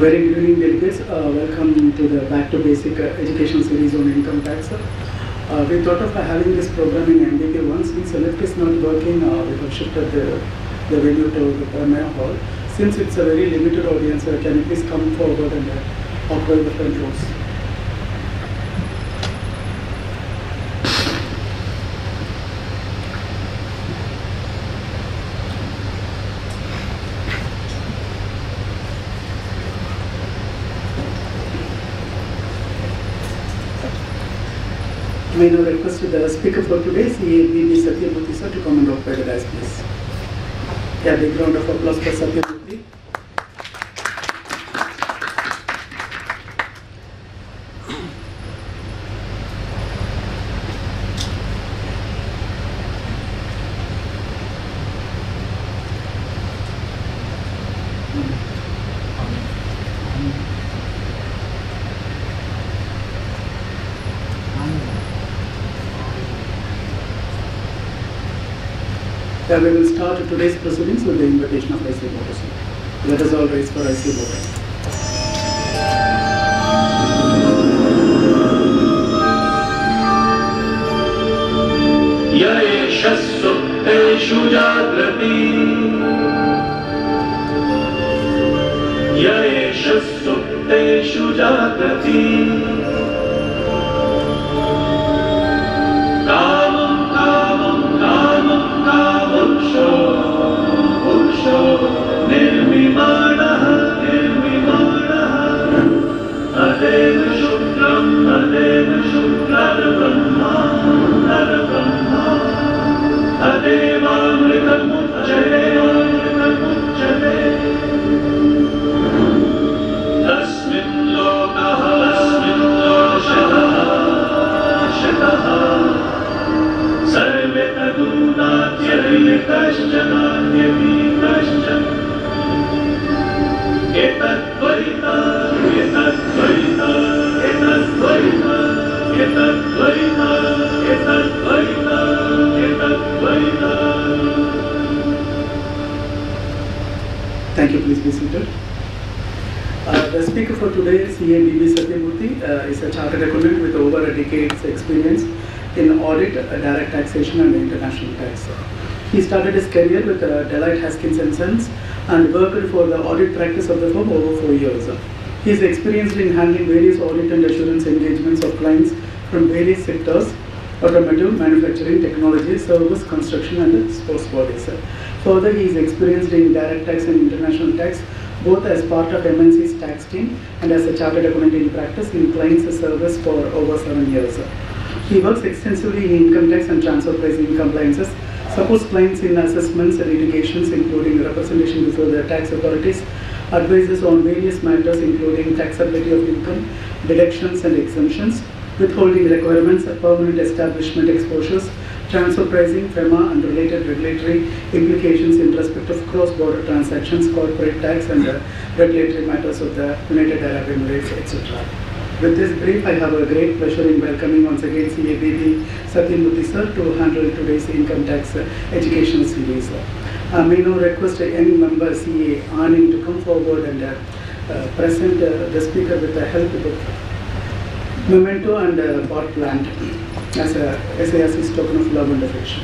Very good evening, delegates. Welcome to the Back to Basic Education series on income tax. We thought of having this program in MBK once. Since the lift is not working, we have shifted the venue to the Paramaya Hall. Since it's a very limited audience, can you please come forward and occupy the front rows? May now request the speaker for today, CA B Sathyamurthy sir, to come and occupy the dais, please. Yeah, big round of applause for Sathyamurthy. We will start today's proceedings with the invitation of IC voters. Let us all rise for IC voting. Yeshasupteshu jagrati Yeshasupteshu jagrati Nirmimanah, Adeva Shukram, Brahma, Adeva Mritamujjate, Tasmin Lokaha, Shataha, Sarve Tadunatyari Kashchana, Etadvaita. Thank you. Please be seated. The speaker for today, CA B Sathyamurthy, is a chartered accountant with over a decade's experience in audit, direct taxation, and international tax. He started his career with Deloitte Haskins & Sons and worked for the audit practice of the firm over 4 years. He is experienced in handling various audit and assurance engagements of clients from various sectors: automotive, manufacturing, technology, service, construction, and sports bodies. Further, he is experienced in direct tax and international tax, both as part of MNC's tax team and as a chartered accountant in practice in clients' service for over 7 years. He works extensively in income tax and transfer pricing compliances, supports clients in assessments and litigations, including representation before the tax authorities, advises on various matters including taxability of income, deductions and exemptions, withholding requirements, permanent establishment exposures, transfer pricing, FEMA and related regulatory implications in respect of cross-border transactions, corporate tax and regulatory matters of the United Arab Emirates, etc. With this brief, I have a great pleasure in welcoming once again CA B Sathyamurthy sir to handle today's income tax education series. May now request a young member CA Anand to come forward and present the speaker with the help of memento and pot plant as a SIRC's token of love and affection.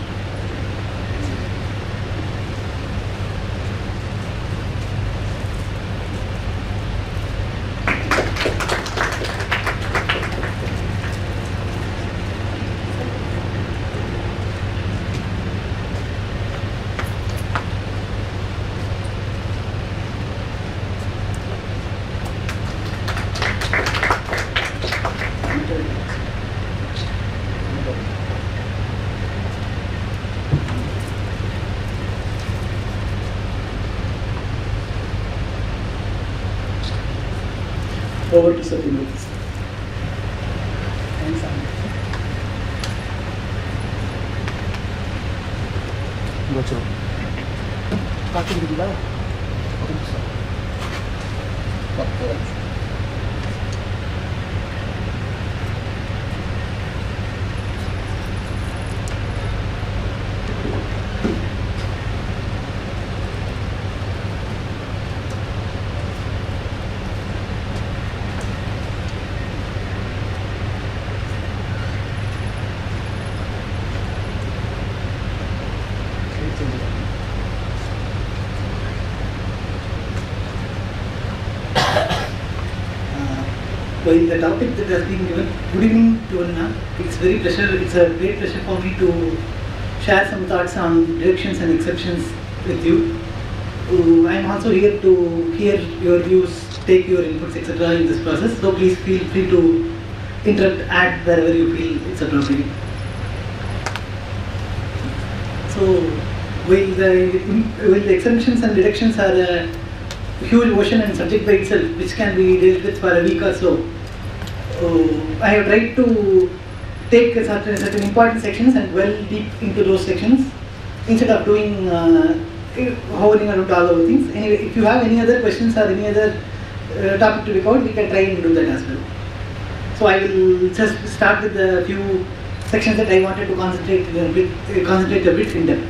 Over to Sathyamurthy. Thanks, Anand. Gotcha. Starting with the While the topic that has been given, good evening to Anna. It's a great pleasure for me to share some thoughts on deductions and exceptions with you. I am also here to hear your views, take your inputs, etc. in this process. So please feel free to interrupt, add wherever you feel it's appropriate. So while the exemptions and deductions are a huge ocean and subject by itself, which can be dealt with for a week or so, I have tried to take certain important sections and dwell deep into those sections instead of doing hovering around all over things. Anyway, if you have any other questions or any other topic to record, we can try and do that as well. So I will just start with a few sections that I wanted to concentrate a bit in depth.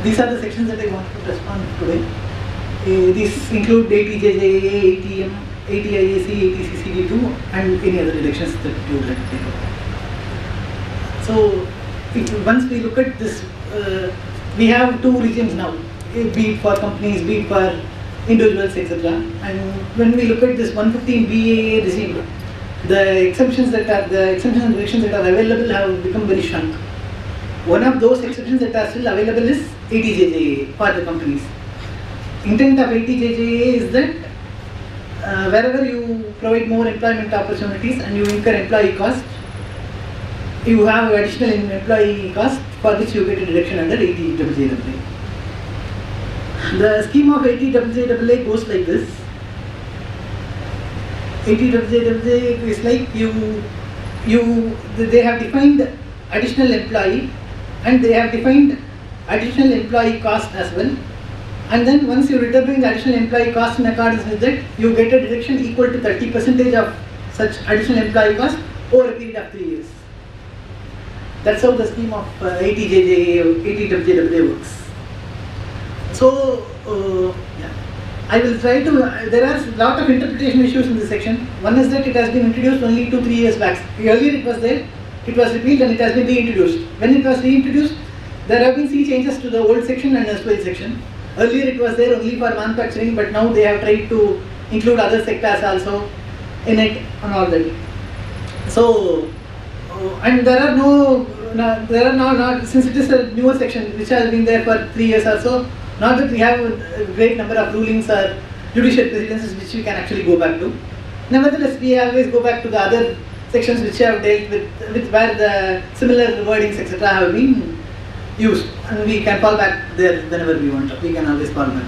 These are the sections that I wanted to touch on today. These include ATJJA, ATM, ATIAC, ATCCD2 and any other deductions that you would like to take up. So once we look at this, we have two regimes now, be it for companies, be it for individuals, etc. And when we look at this 115 BAA regime, the exemptions and deductions that are available have become very shrunk. One of those exceptions that are still available is ATJJA for the companies. Intent of ATJJA is that wherever you provide more employment opportunities and you incur employee cost, you have additional employee cost for which you get a deduction under ATJJA. The scheme of ATJJA goes like this. ATJJA is like they have defined additional employee and they have defined additional employee cost as well. And then once you determine the additional employee cost in accordance with that, you get a deduction equal to 30% of such additional employee cost over a period of 3 years. That's how the scheme of ATJJA or ATJJA works. So, I will try to, there are a lot of interpretation issues in this section. One is that it has been introduced only 2-3 years back. Earlier it was there, it was repealed and it has been reintroduced. When it was reintroduced, there have been changes to the old section and erstwhile section. Earlier it was there only for manufacturing, but now they have tried to include other sectors also in it and all that. So, and there are not, since it is a newer section which has been there for 3 years or so, not that we have a great number of rulings or judicial precedences which we can actually go back to. Nevertheless, we always go back to the other sections which have dealt with where the similar wordings etc. have been used, and we can fall back there whenever we want. We can always fall back.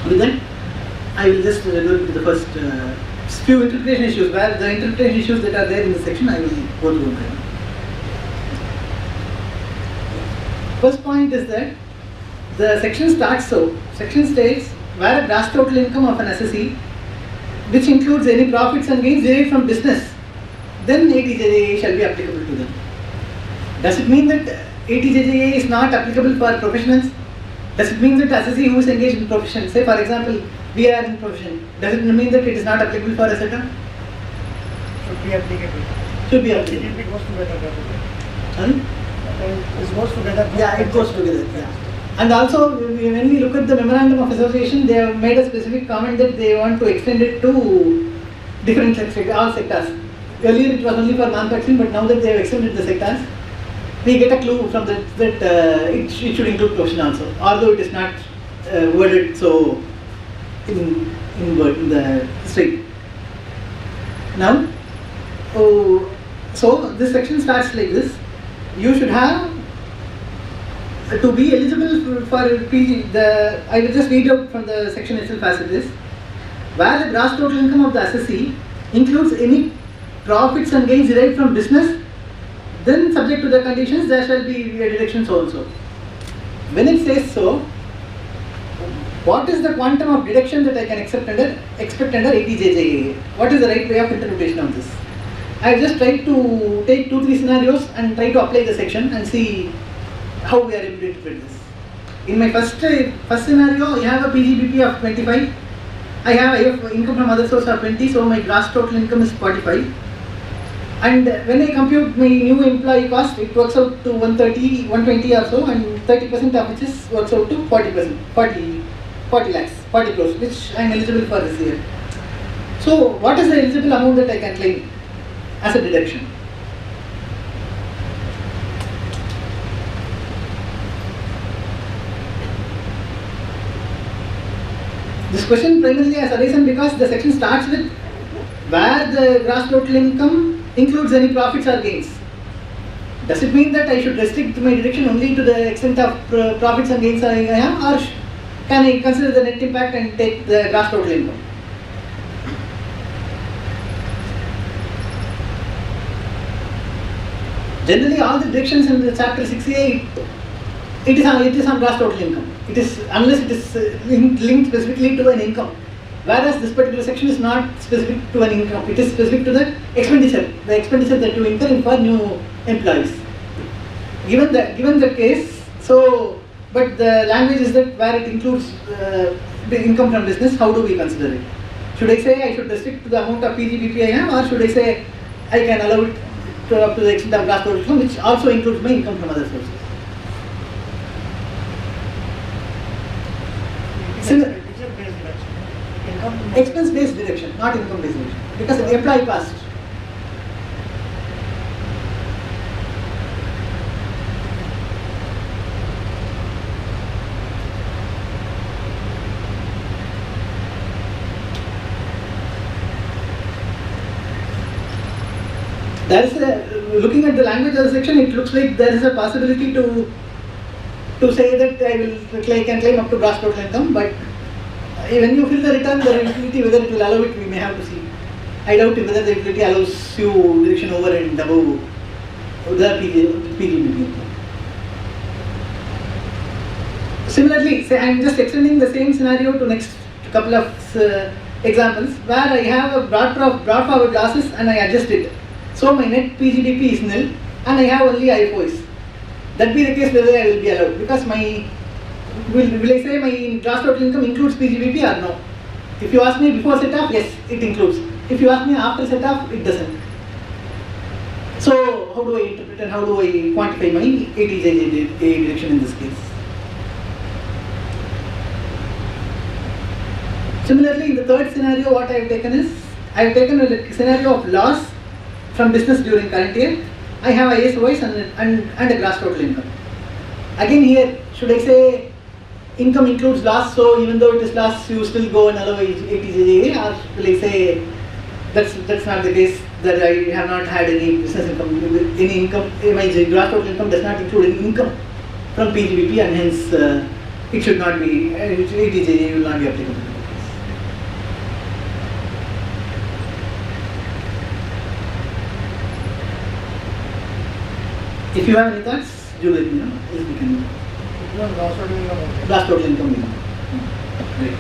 With that, I will just go to the first few interpretation issues. Where the interpretation issues that are there in this section, I will go through them. First point is that the section starts so. Section states where a gross total income of an assessee, which includes any profits and gains derived from business, then ATJJA shall be applicable to them. Does it mean that ATJJA is not applicable for professionals? Does it mean that assessee who is engaged in profession, say for example, we are in profession, does it mean that it is not applicable for a sector? Should be applicable. Should be applicable. It goes together. Sorry? It goes together. Yeah, it goes together. Yeah. And also, when we look at the memorandum of association, they have made a specific comment that they want to extend it to different sectors, all sectors. Earlier it was only for manufacturing, but now that they have extended the sectors, we get a clue from that it should include profession also, although it is not worded so in the straight. Now, so this section starts like this. You should have to be eligible for PG. I will just read out from the section itself as it is. Where the gross total income of the assessee includes any profits and gains derived from business, then subject to the conditions there shall be deductions also. When it says so, what is the quantum of deduction that I can expect under ATJJA? What is the right way of interpretation of this? I have just tried to take 2-3 scenarios and try to apply the section and see how we are able to interpret this. In my first scenario, I have a PGBP of 25. I have income from other source of 20, so my gross total income is 45. And when I compute my new employee cost, it works out to 120 or so, and 30% of which works out to 40 lakhs, 40 crores, which I am eligible for this year. So what is the eligible amount that I can claim as a deduction? This question primarily has arisen because the section starts with where the gross total income includes any profits or gains. Does it mean that I should restrict my deduction only to the extent of profits and gains I have, or can I consider the net impact and take the gross total income? Generally, all the deductions in the chapter 6A, it is on gross total income. It is, unless it is linked specifically to an income. Whereas this particular section is not specific to an income, it is specific to the expenditure that you incur for new employees. Given the case, so, but the language is that where it includes the income from business, how do we consider it? Should I say I should restrict to the amount of PGBP I have, or should I say I can allow it to up to the extent of gross total income, which also includes my income from other sources? Expense based deduction, not income based deduction, because of the employee cost. There is a, looking at the language of the section, it looks like there is a possibility to say that I can claim up to gross total income, but when you fill the return, the utility, whether it will allow it, we may have to see. I doubt whether the utility allows you deduction over and above the PGBP. Similarly, say I am just extending the same scenario to next couple of examples where I have a brought forward losses and I adjust it. So my net PGBP is nil and I have only IFOs. That be the case whether I will be allowed, because my will I say my gross total income includes PGBP or no? If you ask me before setup, yes, it includes. If you ask me after setup, it doesn't. So how do I interpret and how do I quantify my ATJ deduction in this case? Similarly, in the third scenario, what I have taken is, I have taken a scenario of loss from business during current year. I have ISOs and a gross total income. Again here, should I say income includes loss, so even though it is loss, you still go and allow ATJ, or will I say that's not the case, that I have not had any business income, any income, my gross total income does not include any income from PGBP, and hence it should not be, ATJ will not be applicable. If you have any thoughts, do let me know. Yes, we can. Gross total income. Great.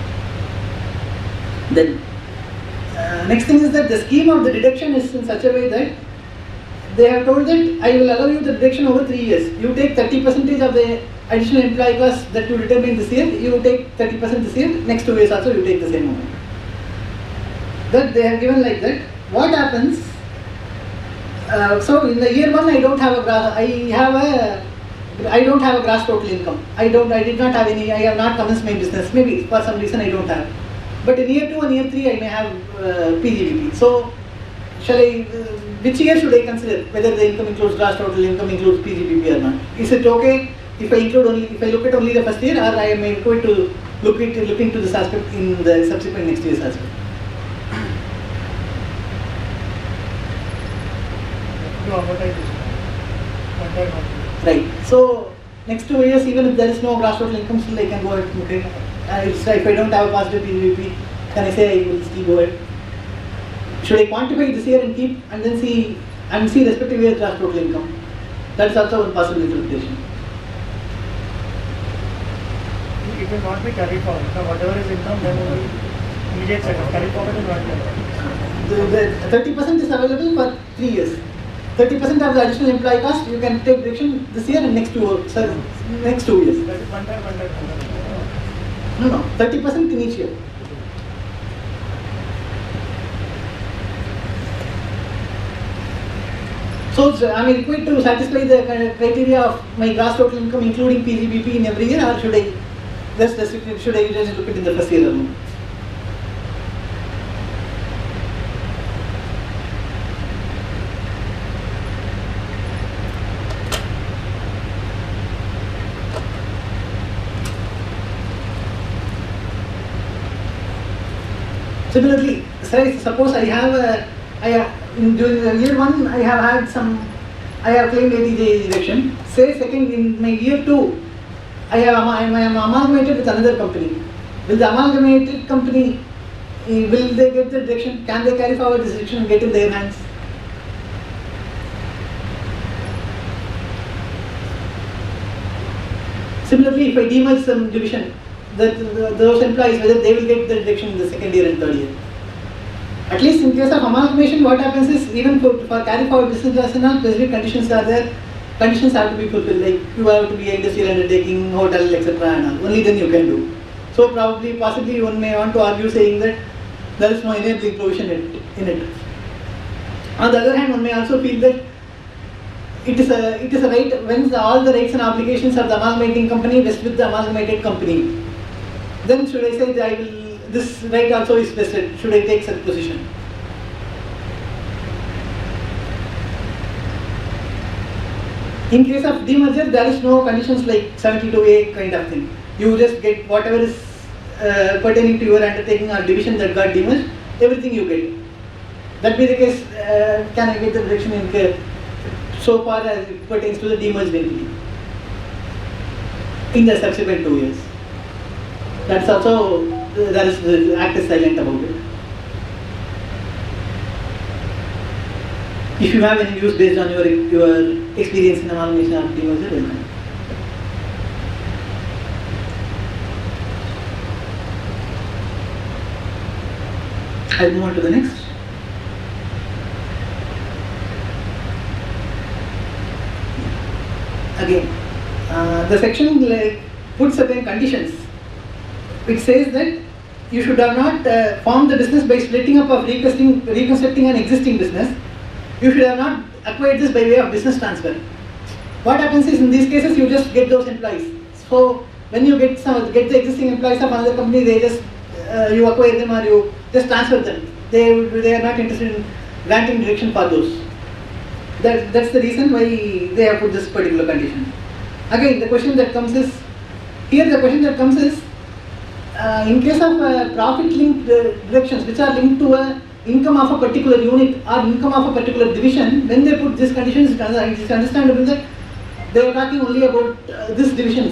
Then, next thing is that the scheme of the deduction is in such a way that they have told that I will allow you the deduction over 3 years. You take 30% of the additional employee cost that you determine this year, you take 30% this year, next 2 years also you take the same amount. That they have given like that. What happens? So in the year 1 I don't have a gross total income. I did not have any, I have not commenced my business. Maybe for some reason I don't have. But in year 2 and year 3 I may have PGBP. So shall I, which year should I consider? Whether the income includes gross total income includes PGBP or not? Is it okay if I look at only the first year, or I am required to look into this aspect in the subsequent next year's aspect? Right. So next 2 years, even if there is no gross total income, still I can go ahead. Okay. If I don't have a positive PGBP, can I say I will still go ahead? Should I quantify this year and keep and then see respective year's gross total income? That's also one possible interpretation. It will not be carried forward. So whatever is income, then we will immediate setup. Carry forward is not there. The 30% is available for 3 years. 30% of the additional employee cost you can take deduction this year and next 2 years. That is one time. No, 30% in each year. So I am required to satisfy the criteria of my gross total income including PGBP in every year, or should I just look at it in the first year alone? Similarly, say suppose I have during the year 1 I have claimed 80 deduction. Say second in my year 2 I am amalgamated with another company. Will the amalgamated company will they get the deduction? Can they carry forward this deduction and get in their hands? Similarly, if I demerge some division, those employees, whether they will get the deduction in the second year and third year. At least in case of amalgamation, what happens is even for carry forward business rationale, specific conditions are there. Conditions have to be fulfilled, like you have to be industrial undertaking, hotel, etc. and all. Only then you can do. So possibly one may want to argue saying that there is no enabling provision in it. On the other hand, one may also feel that it is a right when all the rights and obligations of the amalgamating company vest with the amalgamated company. Then should I say that this right also is vested? Should I take such position? In case of demerger, there is no conditions like 72A kind of thing. You just get whatever is pertaining to your undertaking or division that got demerged, everything you get. That be the case, can I get the reduction in so far as it pertains to the demerged entity in the subsequent 2 years? That's also, the Act is silent about it. If you have any views based on your experience in amalgamation or demerger, then I'll move on to the next. Again, the section puts certain conditions. It says that you should have not formed the business by splitting up of reconstructing an existing business. You should have not acquired this by way of business transfer. What happens is in these cases you just get those employees. So when you get the existing employees of another company, they just you acquire them or you just transfer them. They are not interested in granting direction for those. That's the reason why they have put this particular condition. Again, the question that comes is in case of profit-linked deductions which are linked to a income of a particular unit or income of a particular division, when they put these conditions, it is understandable that they are talking only about this division.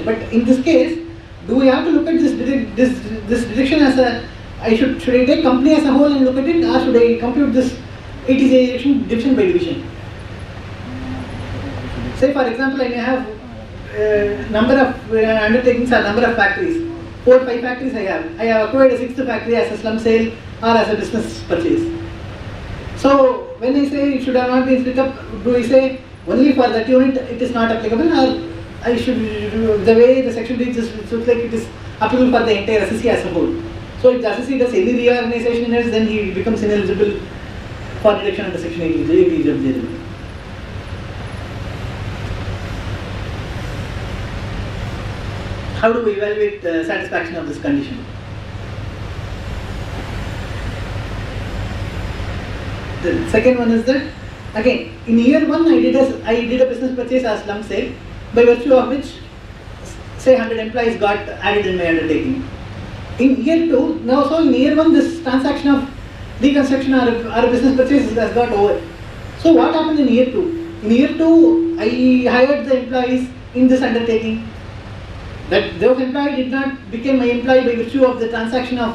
But in this case, do we have to look at this deduction as should I take company as a whole and look at it, or should I compute this ATJ division by division? Say for example, I may have number of undertakings or number of factories. 4 or 5 factories I have acquired a 6th factory as a slum sale or as a business purchase. So when I say it should have not been split up, do I say only for that unit it is not applicable, or I should, the way the section reads it looks like it is applicable for the entire SSC as a whole. So if the SSC does any reorganization in it, then he becomes ineligible for deduction under section 80 of the How do we evaluate satisfaction of this condition? The second one is that, again, in year 1 I did a business purchase as slum sale, by virtue of which, say 100 employees got added in my undertaking. In year 2, now so in year 1 this transaction of reconstruction or a business purchase has got over. So what happened in year 2? In year 2, I hired the employees in this undertaking. That those employee did not become my employee by virtue of the transaction that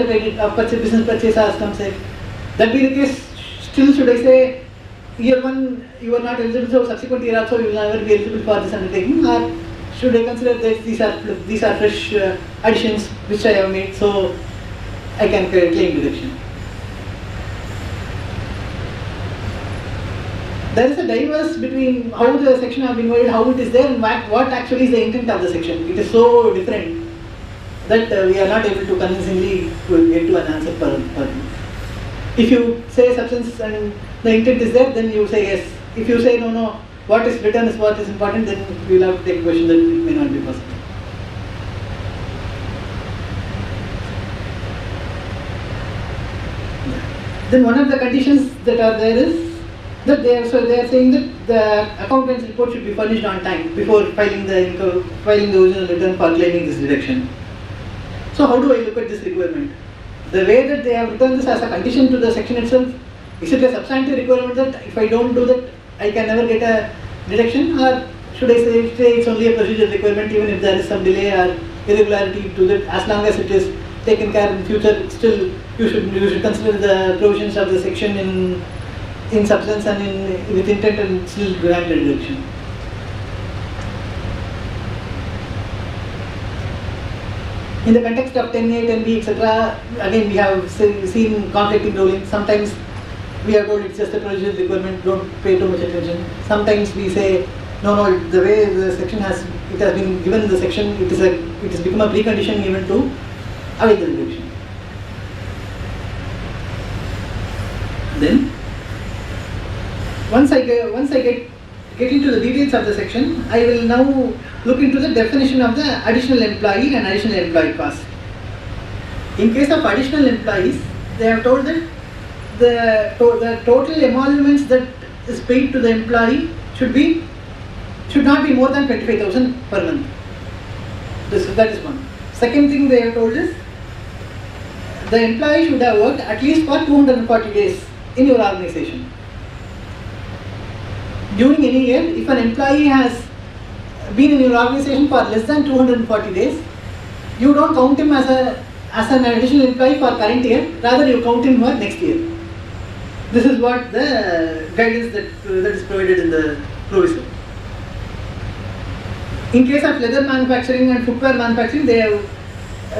I did of business purchase as slum sale. That be the case, still should I say year 1 you are not eligible, so subsequent year also you will never be eligible for this undertaking, or should I consider that these are fresh additions which I have made, so I can claim deduction? There is a diverse between how the section has been worded, how it is there, and what actually is the intent of the section. It is so different that we are not able to convincingly get to an answer for it. If you say substance and the intent is there, then you say yes. If you say no, what is written is what is important, then we will have to take a question that it may not be possible. Then one of the conditions that are there is that they are saying that the accountant's report should be furnished on time before filing the original return for claiming this deduction. So how do I look at this requirement? The way that they have written this as a condition to the section itself, is it a substantive requirement that if I don't do that, I can never get a deduction, or should I say it's only a procedural requirement even if there is some delay or irregularity to that, as long as it is taken care in future, still you should consider the provisions of the section in substance and with intent and still grant a deduction. In the context of 10A, 10B, etc., again we have seen conflicting ruling. Sometimes we are told it's just a procedural requirement, don't pay too much attention. Sometimes we say, no, the way the section has been given the section, it has become a precondition even to avail the deduction. Then, once I get into the details of the section, I will now look into the definition of the additional employee and additional employee cost. In case of additional employees, they have told that the total emoluments that is paid to the employee should not be more than 25,000 per month. That is one. Second thing they have told is the employee should have worked at least for 240 days in your organization. During any year, if an employee has been in your organization for less than 240 days, you don't count him as an additional employee for current year, rather you count him for next year. This is what the guidance that is provided in the proviso. In case of leather manufacturing and footwear manufacturing, they have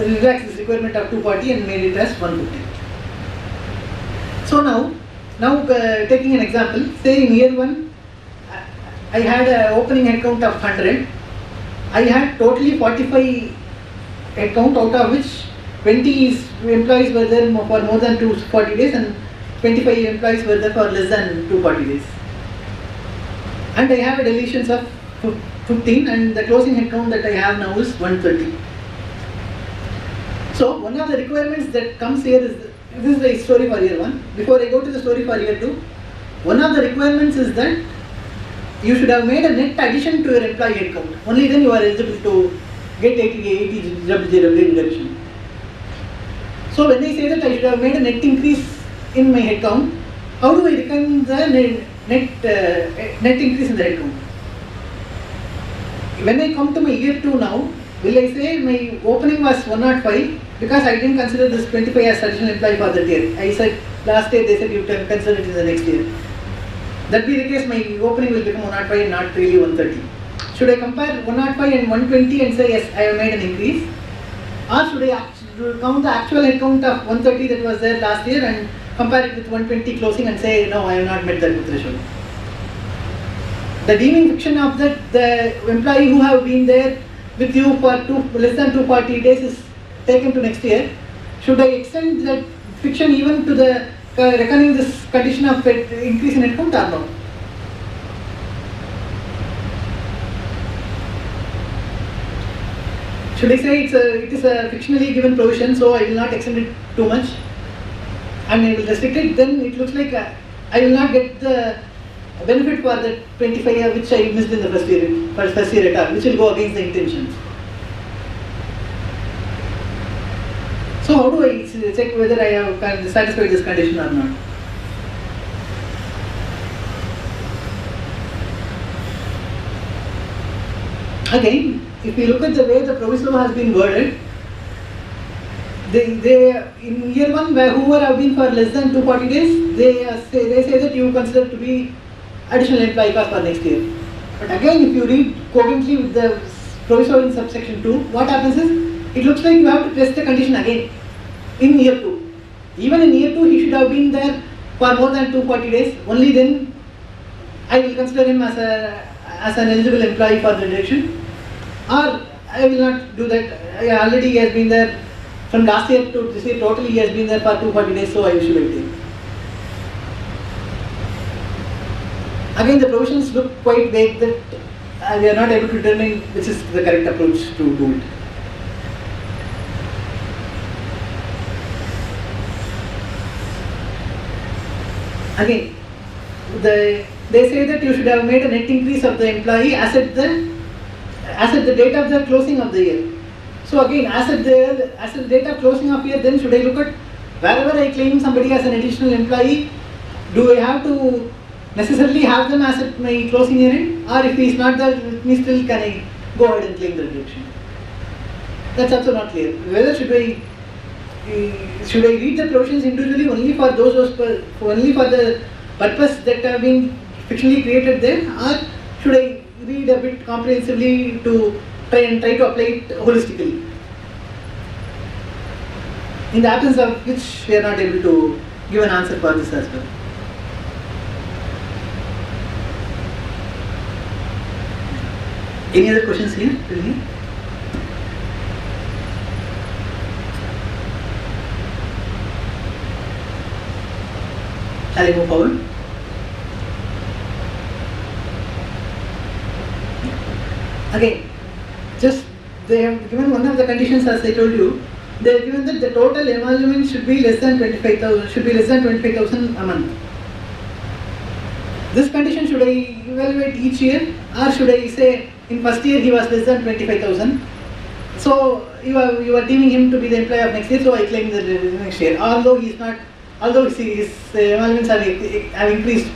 relaxed this requirement of 240 and made it as 150. So now taking an example, say in year 1, I had an opening headcount of 100. I had totally 45 headcount, out of which 20 employees were there for more than 240 days and 25 employees were there for less than 240 days. And I have a deletions of 15 and the closing headcount that I have now is 130. So one of the requirements that comes here is, this is the story for year 1. Before I go to the story for year 2, one of the requirements is that you should have made a net addition to your employee headcount. Only then you are eligible to get 80 JWJ deduction. So when I say that I should have made a net increase in my headcount, how do I reckon the net increase in the headcount? When I come to my year 2 now, will I say my opening was 105 because I didn't consider this 25 as additional employee for that year. I said last year they said you can consider it in the next year. That be the case, my opening will become 105 and not really 130. Should I compare 105 and 120 and say yes, I have made an increase? Or should I count the actual headcount of 130 that was there last year and compare it with 120 closing and say no, I have not met that threshold? The deeming fiction of that, the employee who have been there with you for less than 240 days is taken to next year. Should I extend that fiction even to the reckoning this condition of increase in headcount or no? Should I say it is a fictionally given provision, so I will not extend it too much and I will restrict it? Then it looks like I will not get the benefit for the 25 year which I missed in the first year at all, which will go against the intention. So how do I check whether I have satisfied this condition or not? Again, if we look at the way the proviso has been worded, they in year 1, whoever have been for less than 240 days, they say that you consider to be additional employee cost for next year. But again, if you read cogently with the proviso in subsection 2, what happens is, it looks like you have to test the condition again in year 2. Even in year 2, he should have been there for more than 240 days. Only then I will consider him as an eligible employee for the deduction. Or I will not do that. Already he has been there from last year to this year, totally he has been there for 240 days, so I should wait. Again, the provisions look quite vague that we are not able to determine which is the correct approach to do it. Again, they say that you should have made a net increase of the employee as at the date of the closing of the year. So again, as at the date of closing of year, then should I look at wherever I claim somebody as an additional employee, do I have to necessarily have them as at my closing year end, or if he is not there with me still, can I go ahead and claim the deduction? That's also not clear. Whether should I read the provisions individually only for only for the purpose that have been fictionally created there, or should I read a bit comprehensively to try to apply it holistically? In the absence of which we are not able to give an answer for this as well. Any other questions here? Really? Shall I move forward? Again, just they have given one of the conditions, as I told you. They have given that the total emolument should be less than 25,000 a month. This condition should I evaluate each year, or should I say in first year he was less than 25,000? So you are deeming him to be the employee of next year, so I claim the next year. Although he is not, although his emoluments have increased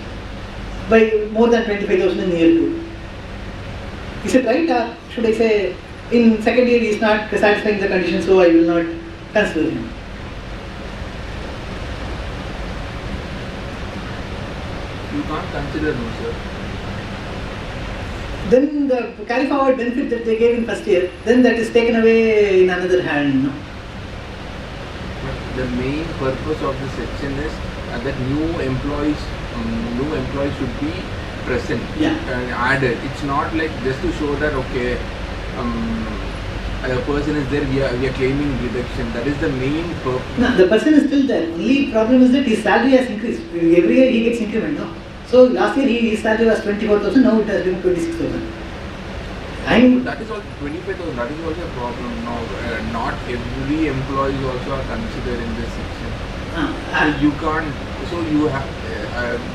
by more than 25,000 in year 2. Is it right, or should I say in second year he is not satisfying the condition, so I will not consider him? You can't consider no, sir. Then the carry forward benefit that they gave in first year, then that is taken away in another hand. No? But the main purpose of this section is that new employees should be present and added. It's not like just to show that okay, a person is there, we are claiming deduction. That is the main purpose. No, the person is still there. Only problem is that his salary has increased. Every year he gets increment. No? So last year his salary was 24,000. Now it has become 26,000. That is also 25,000. That is also a problem. No, not every employee also are considered in this section. So you can't. So you have.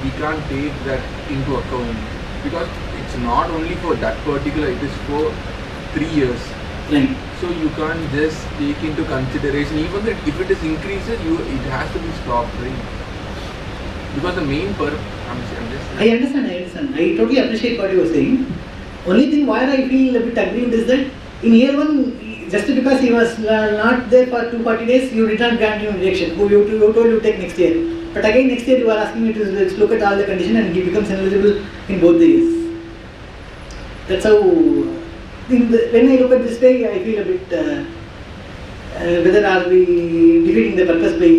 We can't take that into account because it's not only for that particular. It is for 3 years. Right. So you can't just take into consideration. Even that if it is increases, it has to be stopped, right? Because the main purpose. I understand. I totally appreciate what you were saying. Only thing why I feel a bit aggrieved is that in year 1, just because he was not there for 240 days, you did not grant him rejection. You told you take next year. But again next year you are asking me to look at all the conditions and he becomes ineligible in both the years. That's how, when I look at this way, I feel a bit, whether are we defeating the purpose by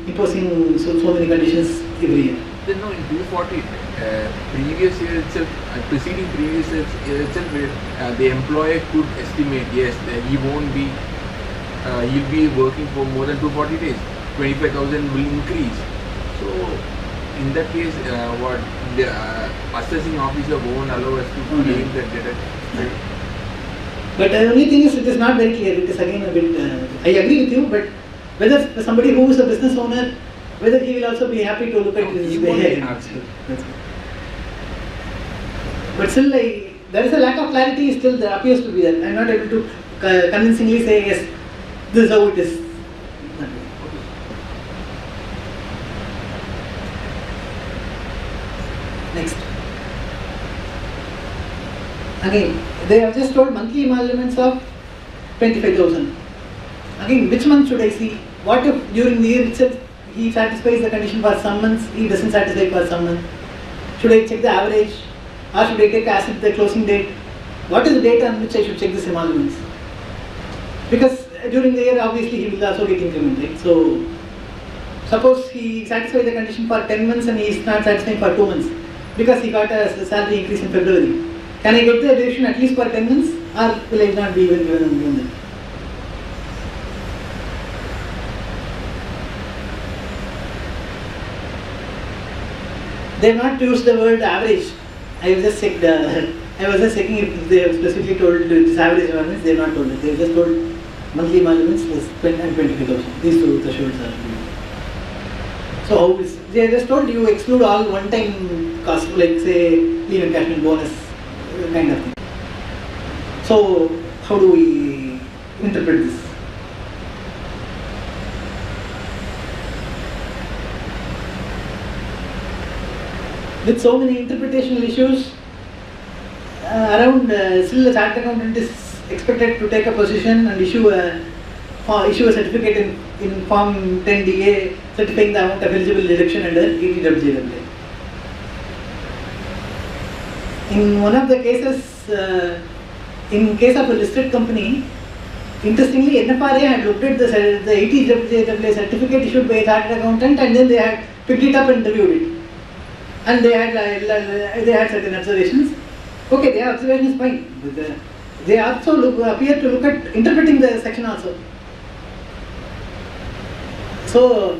imposing so many conditions every year. Then no, in 240, previous year itself, preceding previous year itself, the employer could estimate, yes, he won't be, he'll be working for more than 240 days, 25,000 will increase. So, in that case, what the assessing officer won't allow us to claim that deduction. But the only thing is, it is not very clear. It is again a bit, I agree with you, but whether somebody who is a business owner, whether he will also be happy to look at this way. But still, there is a lack of clarity still there appears to be there. I am not able to convincingly say yes, this is how it is. Next. Again, they have just told monthly emoluments of 25,000. Again, which month should I see? What if during the year itself he satisfies the condition for some months, he doesn't satisfy for some month? Should I check the average, or should I take as the closing date? What is the date on which I should check this emoluments? Because during the year obviously he will also get increment, right? So suppose he satisfies the condition for 10 months and he is not satisfying for 2 months because he got a salary increase in February. Can I get the deduction at least for 10 months, or will I not be even given that? They have not used the word average. I was just checked. I was just checking if they have specifically told this average emoluments. They have not told it. They have just told monthly emoluments plus 20 and 25,000. These two thresholds are. So how is they have just told you exclude all one-time costs like say leave encashment bonus kind of thing. So how do we interpret this. With so many interpretational issues around, still the chartered accountant is expected to take a position and issue a certificate in Form 10DA certifying the amount of eligible deduction under ETWJWA. In one of the cases, in case of a listed company, interestingly, NFRA had looked at the ETWJWA certificate issued by a chartered accountant, and then they had picked it up and reviewed it. And they had certain observations. Okay, their observation is fine. But they also appear to look at interpreting the section also. So,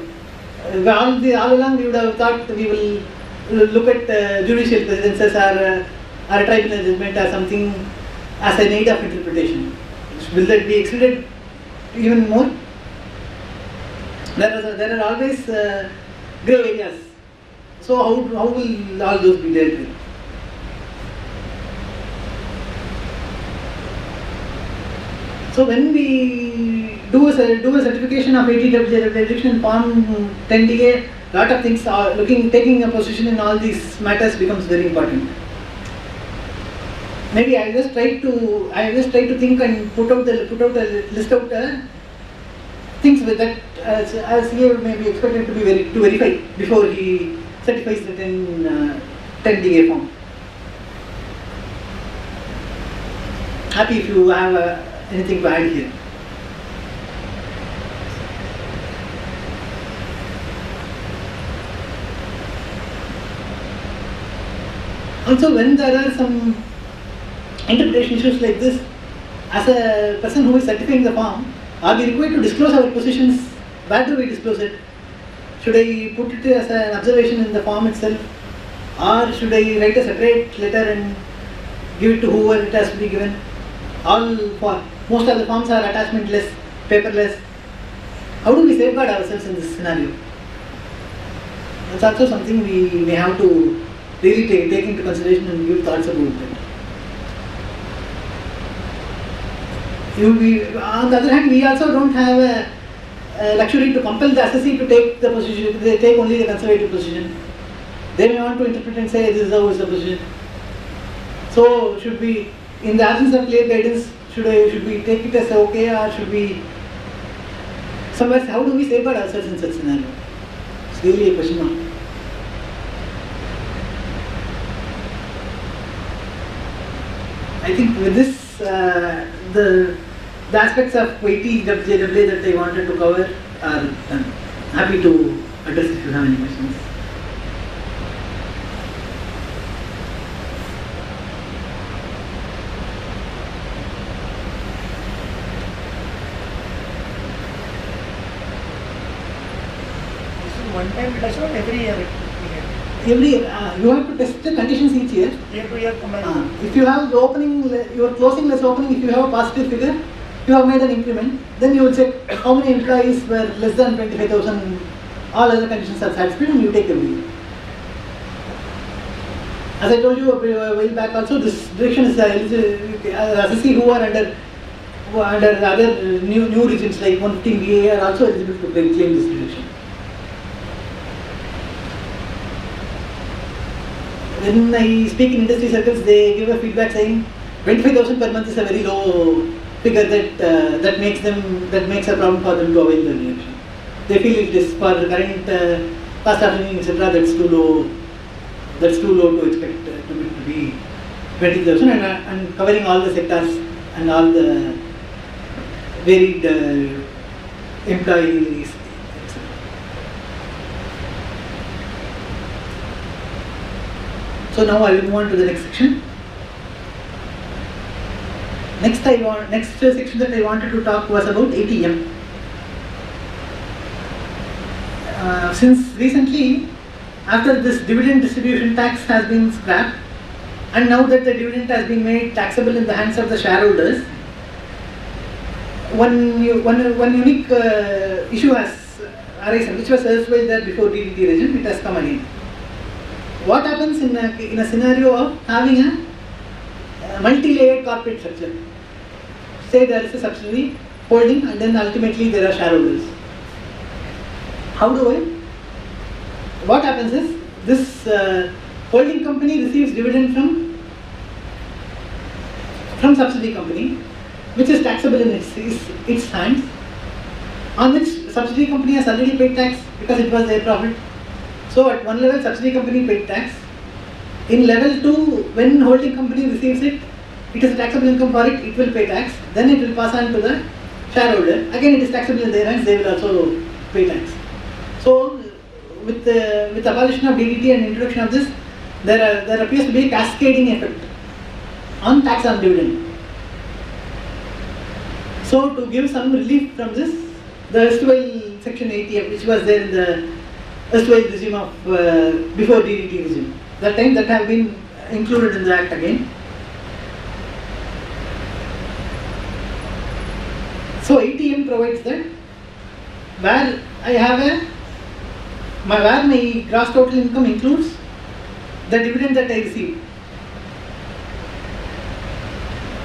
all along we would have thought we will look at judicial precedences or a tribunal judgment or something as an aid of interpretation. Will that be extended even more? There are always grey areas. So how will all those be dealt with? So when we do a certification of ETWJWA deduction in Form 10DA, lot of things are taking a position in all these matters becomes very important. Maybe I just try to think and put out list out things with that as he may be expected to verify before he certifies it in 10DA form. Happy if you have anything to add here. Also, when there are some interpretation issues like this, as a person who is certifying the form, are we required to disclose our positions? Where do we disclose it? Should I put it as an observation in the form itself, or should I write a separate letter and give it to whoever it has to be given? Most of the forms are attachmentless, paperless. How do we safeguard ourselves in this scenario? That's also something we may have to really take into consideration and give thoughts about it. On the other hand, we also don't have a luxury to compel the assessee to take the position. They take only the conservative position. They may want to interpret and say this is how is the position. So should we, in the absence of clear guidance, should we take it as okay, or should we somewhere? How do we safeguard ourselves in such scenario? It's really a question mark. I think with this, the aspects of ETWJWA that I wanted to cover are done. Happy to address if you have any questions. This is one-time deduction or every year? Every year, you have to test the conditions each year. Year-to-year combined. If you have the opening, your closing less opening, if you have a positive figure, you have made an increment, then you will check how many employees were less than 25,000, all other conditions are satisfied, and you take every year. As I told you a while back also, this deduction is assessee who are under other new regions like 115BA are also eligible to claim this deduction. When I speak in industry circles, they give a feedback saying 25,000 per month is a very low figure that makes a problem for them to avail the deduction. They feel it is for the current cost of living, etc. That's too low. That's too low to expect to be 20,000 and covering all the sectors and all the varied employees. So now I will move on to the next section. Next section that I wanted to talk was about ATM. Since recently, after this dividend distribution tax has been scrapped, and now that the dividend has been made taxable in the hands of the shareholders, one unique issue has arisen, which was elsewhere there before DDT regime. It has come again. What happens in a scenario of having a multi-layered corporate structure? Say there is a subsidiary holding, and then ultimately there are shareholders. How do I? What happens is, this holding company receives dividend from subsidiary company, which is taxable in its hands, on which subsidiary company has already paid tax because it was their profit. So at one level, subsidiary company paid tax. In level 2, when holding company receives it, it is a taxable income for it, it will pay tax. Then it will pass on to the shareholder. Again, it is taxable in their hands, they will also pay tax. So with abolition of DDT and introduction of this, there appears to be a cascading effect on tax on dividend. So to give some relief from this, the erstwhile section 80, which was there in the erstwhile regime of before DDT regime, that time that have been included in the act again. So 80M provides that where I have where my gross total income includes the dividend that I received,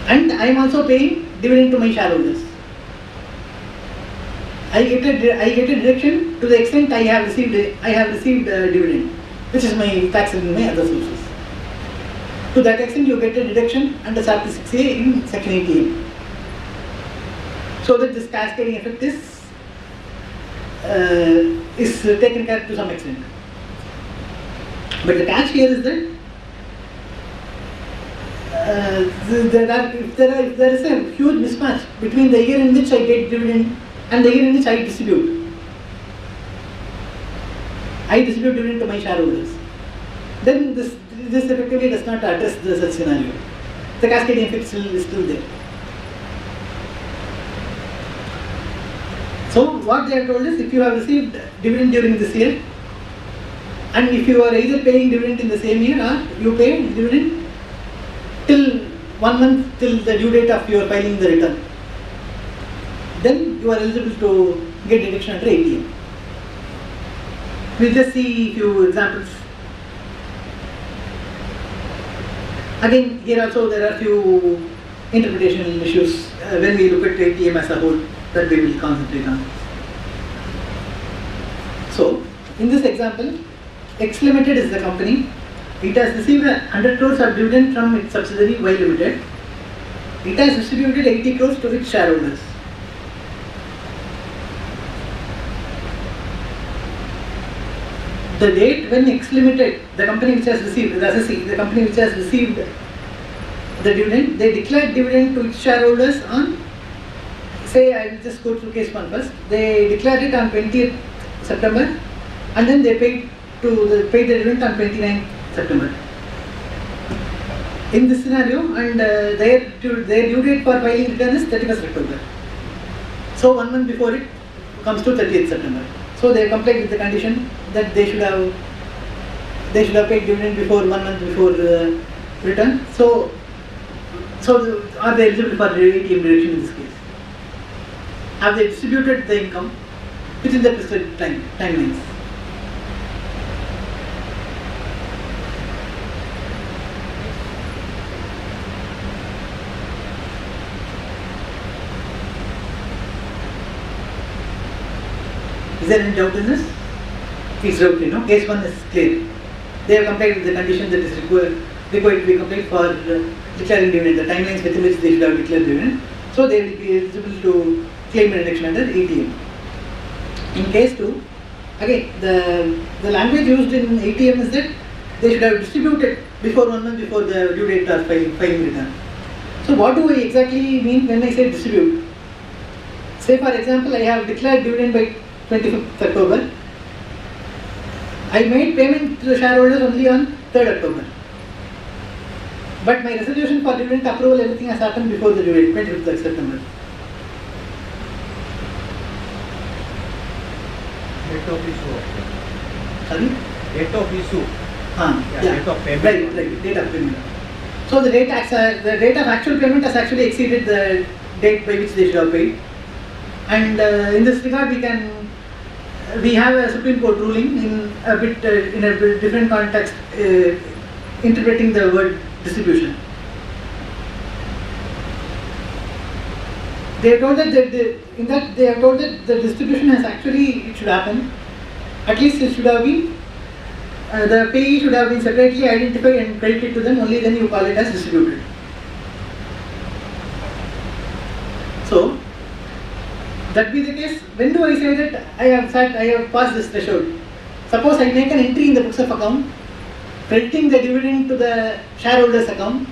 and I am also paying dividend to my shareholders. I get a deduction to the extent I have received dividend, which is my tax in my other sources. To that extent, you get a deduction under Chapter 6A in Section 80M. So that this cascading effect is taken care of to some extent. But the catch here is that if there is a huge mismatch between the year in which I get dividend and the year in which I distribute dividend to my shareholders, then this effectively does not address such scenario. The cascading effect is still there. So what they have told is, if you have received dividend during this year, and if you are either paying dividend in the same year or you pay dividend till 1 month till the due date of your filing the return, then you are eligible to get deduction under 80M. We'll just see a few examples. Again, here also there are few interpretational issues when we look at 80M as a whole, that we will concentrate on. So, in this example, X Limited is the company. It has received 100 crores of dividend from its subsidiary Y Limited. It has distributed 80 crores to its shareholders. The date when X Limited, the company which has received, the assessee, the company which has received the dividend, they declared dividend to its shareholders on, say, I will just go through case 1 first. They declared it on 20th September, and then they paid the dividend on 29th September. In this scenario, and their due date for filing return is 31st October. So 1 month before it comes to 30th September. So they complied with the condition that they should have paid dividend before 1 month before the return. So are they eligible for 80M deduction in this case? Have they distributed the income within the prescribed timelines? Is there any doubt in this? It's doubt, case 1 is clear. They have complied with the condition that is required to be complied for declaring dividend, the timelines within which they should have declared dividend. So they will be eligible to claim a deduction under 80M. In case 2, again, the language used in 80M is that they should have distributed before 1 month before the due date of filing return. So what do I exactly mean when I say distribute? Say for example, I have declared dividend by 25th October. I made payment to the shareholders only on 3rd October. But my resolution for dividend approval, everything has happened before the due date, 25th September. Date of issue. Sorry? Date of issue. Yeah. Date of payment. Right, date of payment. So the date of actual payment has actually exceeded the date by which they should have paid. And in this regard, we have a Supreme Court ruling in a bit different context, interpreting the word distribution. They have told that they have told that the distribution has actually, it should happen. At least it should have been, the payee should have been separately identified and credited to them, only then you call it as distributed. So, that be the case, when do I say that I have passed this threshold? Suppose I make an entry in the books of account, crediting the dividend to the shareholders account,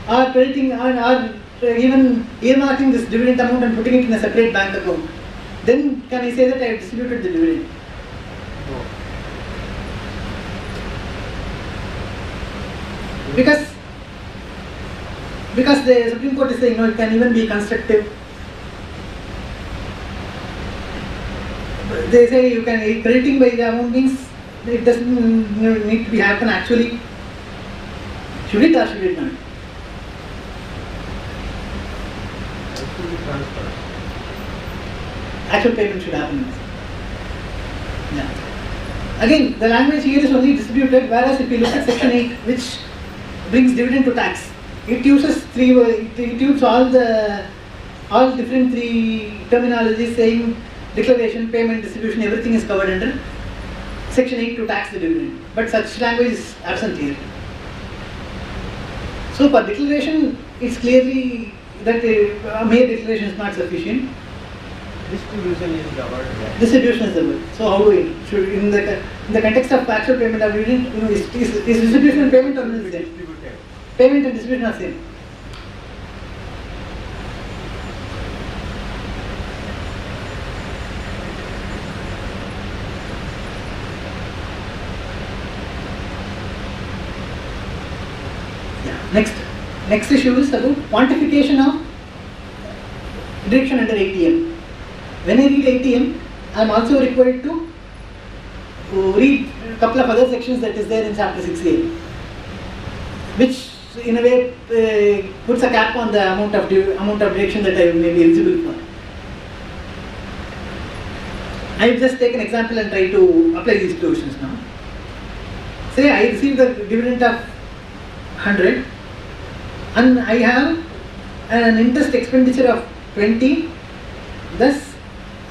or crediting or even earmarking this dividend amount and putting it in a separate bank account. Then can I say that I have distributed the dividend? No. Because the Supreme Court is saying no, it can even be constructive. They say you can crediting by the amount means it doesn't need to be happen actually. Should it or should it not? Actual payment should happen. Yeah. Again, the language here is only distributed, whereas if you look at section 8, which brings dividend to tax, it uses it uses all different three terminologies saying declaration, payment, distribution, everything is covered under section 8 to tax the dividend. But such language is absent here. So for declaration, it's clearly that a mere declaration is not sufficient. Distribution is the word. Distribution is the word. So how do we should in the context of actual payment of dividend, is distribution and payment or the same? Distributed. Payment and distribution are same. Yeah. Next issue is about quantification of deduction under ATM. When I read ATM, I am also required to read a couple of other sections that is there in chapter 6A, which in a way puts a cap on the amount of deduction that I may be eligible for. I will just take an example and try to apply these provisions now. Say I receive the dividend of 100 and I have an interest expenditure of 20, thus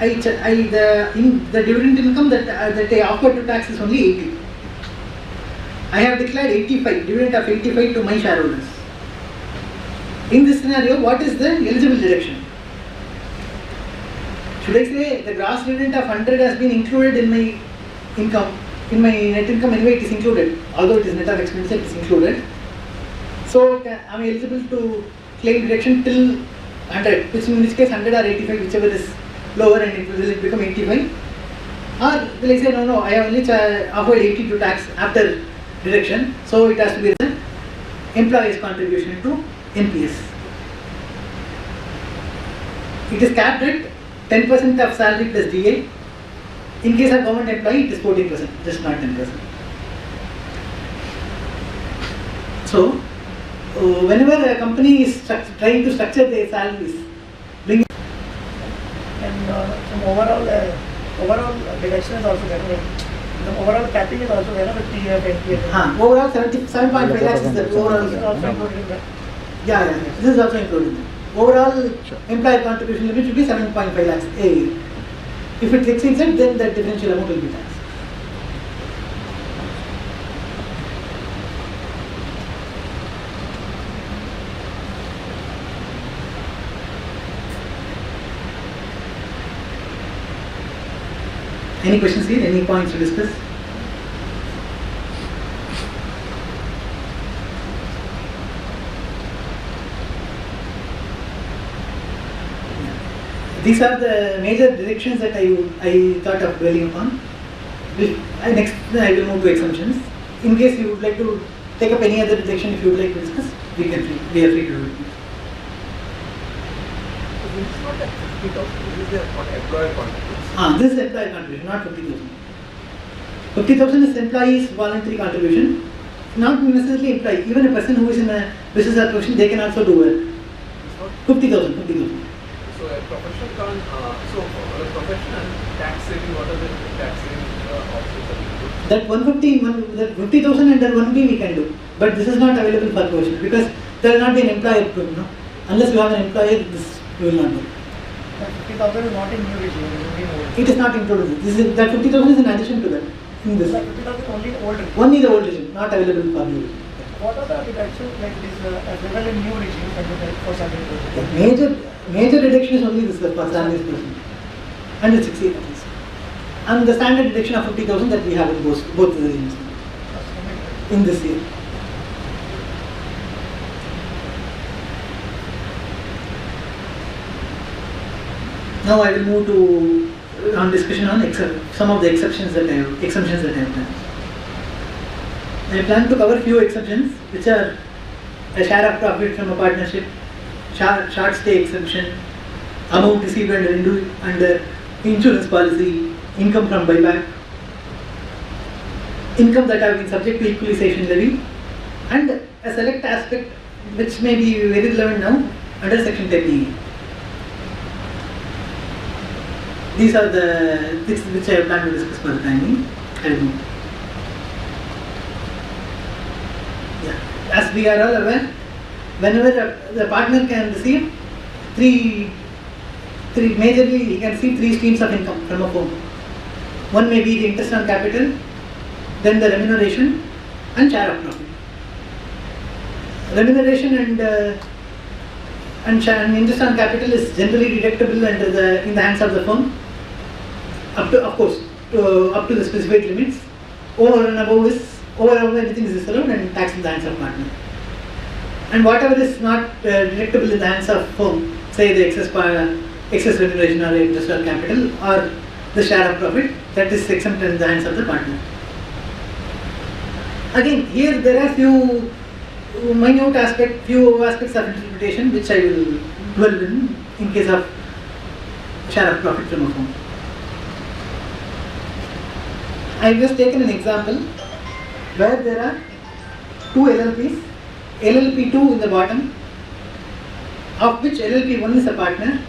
the dividend income that I offer to tax is only 80. I have declared 85, dividend of 85 to my shareholders. In this scenario, what is the eligible deduction? Should I say the gross dividend of 100 has been included in my income, in my net income anyway it is included, although it is net of expenditure it is included. So I am eligible to claim deduction till 100, which in which case 100 or 85, whichever is lower, and will it become 85? Or will I say no, I have only offered 80 to tax after deduction, so it has to be the employee's contribution to NPS. It is capped at 10% of salary plus DA. In case of government employee, it is 14%, just not 10%. So, whenever a company is trying to structure their salaries, bring And some overall deduction is also there. The overall capping is also there with TF, NPF. Overall 7.5 lakhs is the overall. This is also included in that. Yeah, this is also included. Overall employer contribution limit should be 7.5 lakhs a year. If it exceeds it, then the differential amount will be taxed. Any questions here? Any points to discuss? These are the major directions that I thought of dwelling upon. Next, I will move to exemptions. In case you would like to take up any other direction, if you would like to discuss, we are free to do it. This is not a 50,000, this is the employer contribution. This is employer contribution, not 50,000. 50,000 is employee's voluntary contribution, not necessarily employee. Even a person who is in a business or profession, they can also do it. 50,000. So a professional tax saving, what are the tax saving options available? That 150, that 50,000 under 1B we can do, but this is not available for professional because there will not be an employer, unless you have an employer. This You will not work. That 50,000 is not in new regime, it is in old. It is not included. This is that 50,000 is in addition to that. In this. Like 50,000 only in old regime. Only the old regime, not available for new regime. What are the deductions like this available in new regime for salary The person? major deduction is only this for salary person. 160 rupees. And the standard deduction of 50,000 that we have in both the regimes in this year. Now I will move to discussion on some of the exemptions that I have done. I plan to cover few exceptions, which are a share of profit from a partnership, short stay exemption, amount received under insurance policy, income from buyback, income that have been subject to equalization levy, and a select aspect which may be very relevant now under section 10E. These are the things which I plan to discuss for the timing. As we are all aware, whenever the partner can receive majorly he can receive three streams of income from a firm. One may be the interest on capital, then the remuneration and share of profit. Remuneration and interest on capital is generally deductible in the hands of the firm, up to, of course, up to the specified limits. Over and above anything is disallowed and tax in the hands of partner. And whatever is not deductible in the hands of firm, say the excess remuneration or interest on capital or the share of profit, that is exempt in the hands of the partner. Again, here there are few aspects of interpretation which I will dwell in case of share of profit from a firm. I have just taken an example where there are two LLPs, LLP2 in the bottom, of which LLP1 is a partner,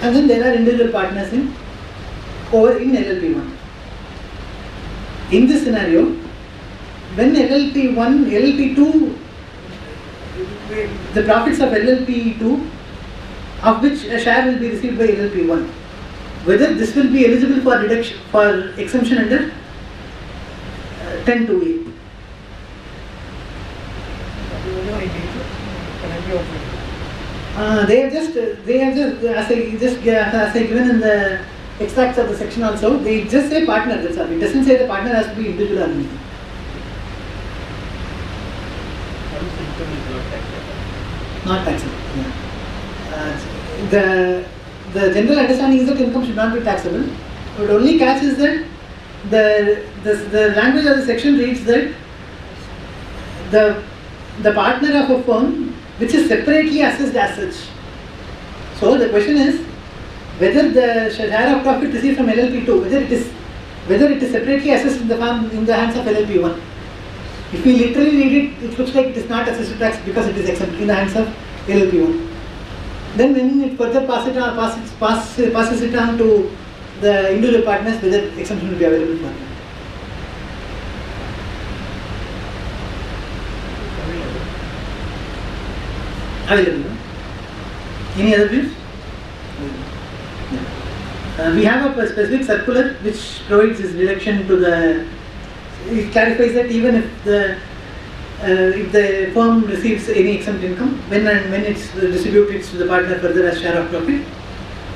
and then there are individual partners in LLP1. In this scenario, when LLP2, the profits of LLP2, of which a share will be received by LLP1, whether this will be eligible for deduction for exemption under 10(2)(a). They have just as I given in the extracts of the section also, they just say partner, that's all. It doesn't say the partner has to be individual or anything. Not taxable. Yeah. The general understanding is that income should not be taxable. But only catch is that the language of the section reads that the partner of a firm which is separately assessed as such. So the question is whether the share of profit received from LLP2, whether it is separately assessed in the hands of LLP1. If we literally read it, it looks like it is not assessed to tax because it is exempt in the hands of LLP1. Then when it further passes it on to the individual partners, whether exemption will be available for them. Available. Any other views? Yeah. We have a specific circular which provides this deduction to the. It clarifies that even if the firm receives any exempt income, when it's distributed to the partner further as share of profit,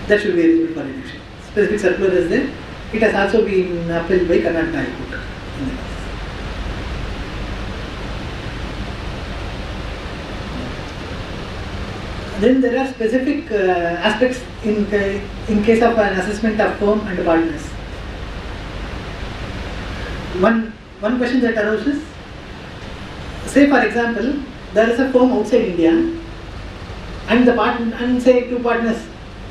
that should be eligible for deduction. Specific circular is there. It has also been upheld by Karnataka High Court. Then there are specific aspects in case of an assessment of firm and partners. One question that arises, say for example, there is a firm outside India, and say two partners.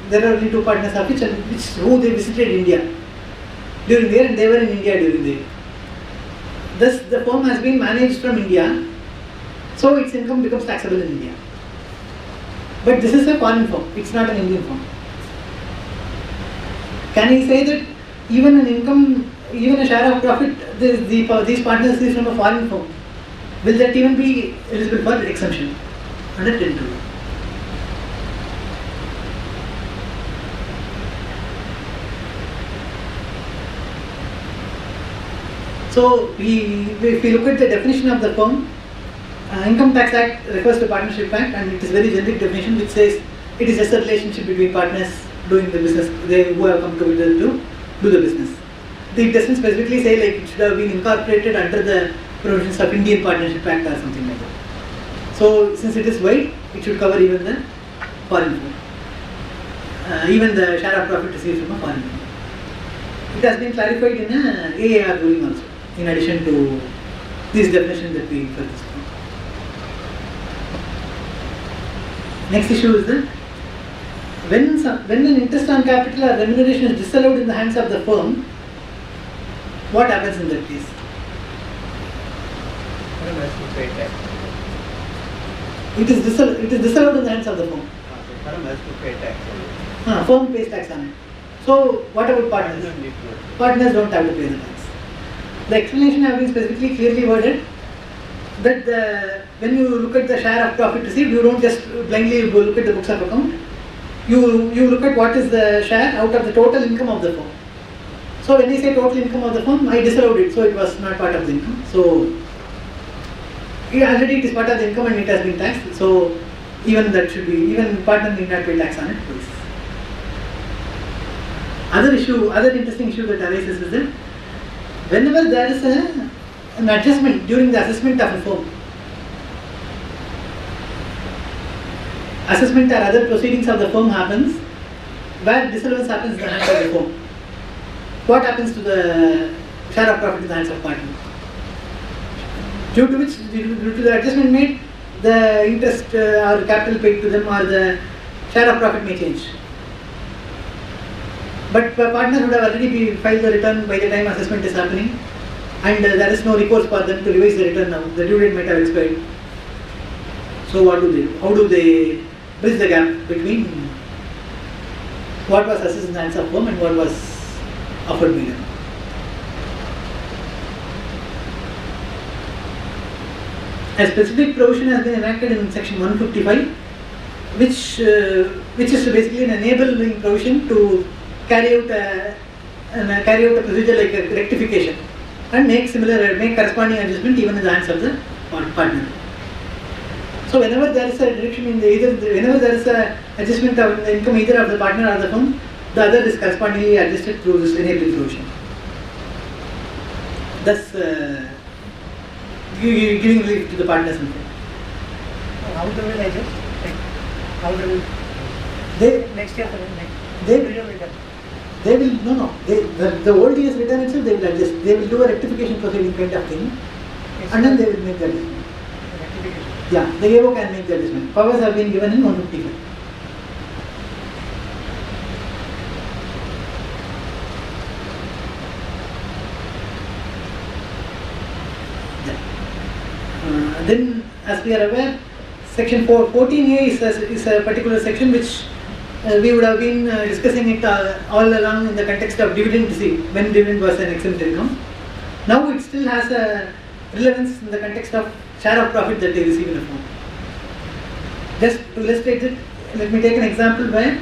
There are only two partners of who they visited India during the year, and they were in India during the year. Thus, the firm has been managed from India, so its income becomes taxable in India. But this is a foreign firm; it's not an Indian firm. Can we say that even a share of profit these partners is from a foreign firm? Will that even be eligible for exemption under 10(2)? So if we look at the definition of the firm, Income Tax Act refers to Partnership Act, and it is very generic definition which says it is just a relationship between partners doing the business, they who have come together to do the business. It doesn't specifically say like it should have been incorporated under the provisions of Indian Partnership Act or something like that. So since it is wide, it should cover even the foreign firm, even the share of profit received from a foreign firm. It has been clarified in a AAR ruling also, in addition to this definition that we further spoke. Next issue is that when an interest on capital or remuneration is disallowed in the hands of the firm, what happens in that case? Firm has to pay tax. It is disallowed in the hands of the firm. So firm has to pay tax. Firm pays tax on it. So what about partners? Partners don't have to pay the tax. The explanation has been specifically clearly worded that when you look at the share of profit received, you don't just blindly look at the books of account. You look at what is the share out of the total income of the firm. So when I say total income of the firm, I disallowed it, so it was not part of the income. So already it is part of the income and it has been taxed. So even partner need not pay tax on it. Please. Other interesting issue that arises is that whenever there is an adjustment during the assessment of a firm, assessment or other proceedings of the firm happens, where disallowance happens in the hands of the firm, what happens to the share of profit in the hands of partner? Due to the adjustment made, the interest or capital paid to them or the share of profit may change. But partners would have already filed the return by the time assessment is happening, and there is no recourse for them to revise the return now. The due date might have expired. So what do they do? How do they bridge the gap between what was assessed in the hands of firm and what was offered by them? A specific provision has been enacted in section 155, which is basically an enabling provision to carry out a procedure like a rectification and make corresponding adjustment even in the hands of the partner. So whenever there is a reduction in whenever there is a adjustment of the income either of the partner or the firm, the other is correspondingly adjusted through this enabling provision. Thus giving relief to the partners and firm. How they will adjust? Like, how they will? Next year, They will the old year's return itself they will adjust. They will do a rectification proceeding kind of thing, and then they will make the adjustment. Yeah, the AO can make the adjustment. Powers have been given in 155. Then, as we are aware, section 14A is a particular section which we would have been discussing it all along in the context of dividend received, when dividend was an exempt income. Now it still has a relevance in the context of share of profit that they receive in a firm. Just to illustrate it, let me take an example where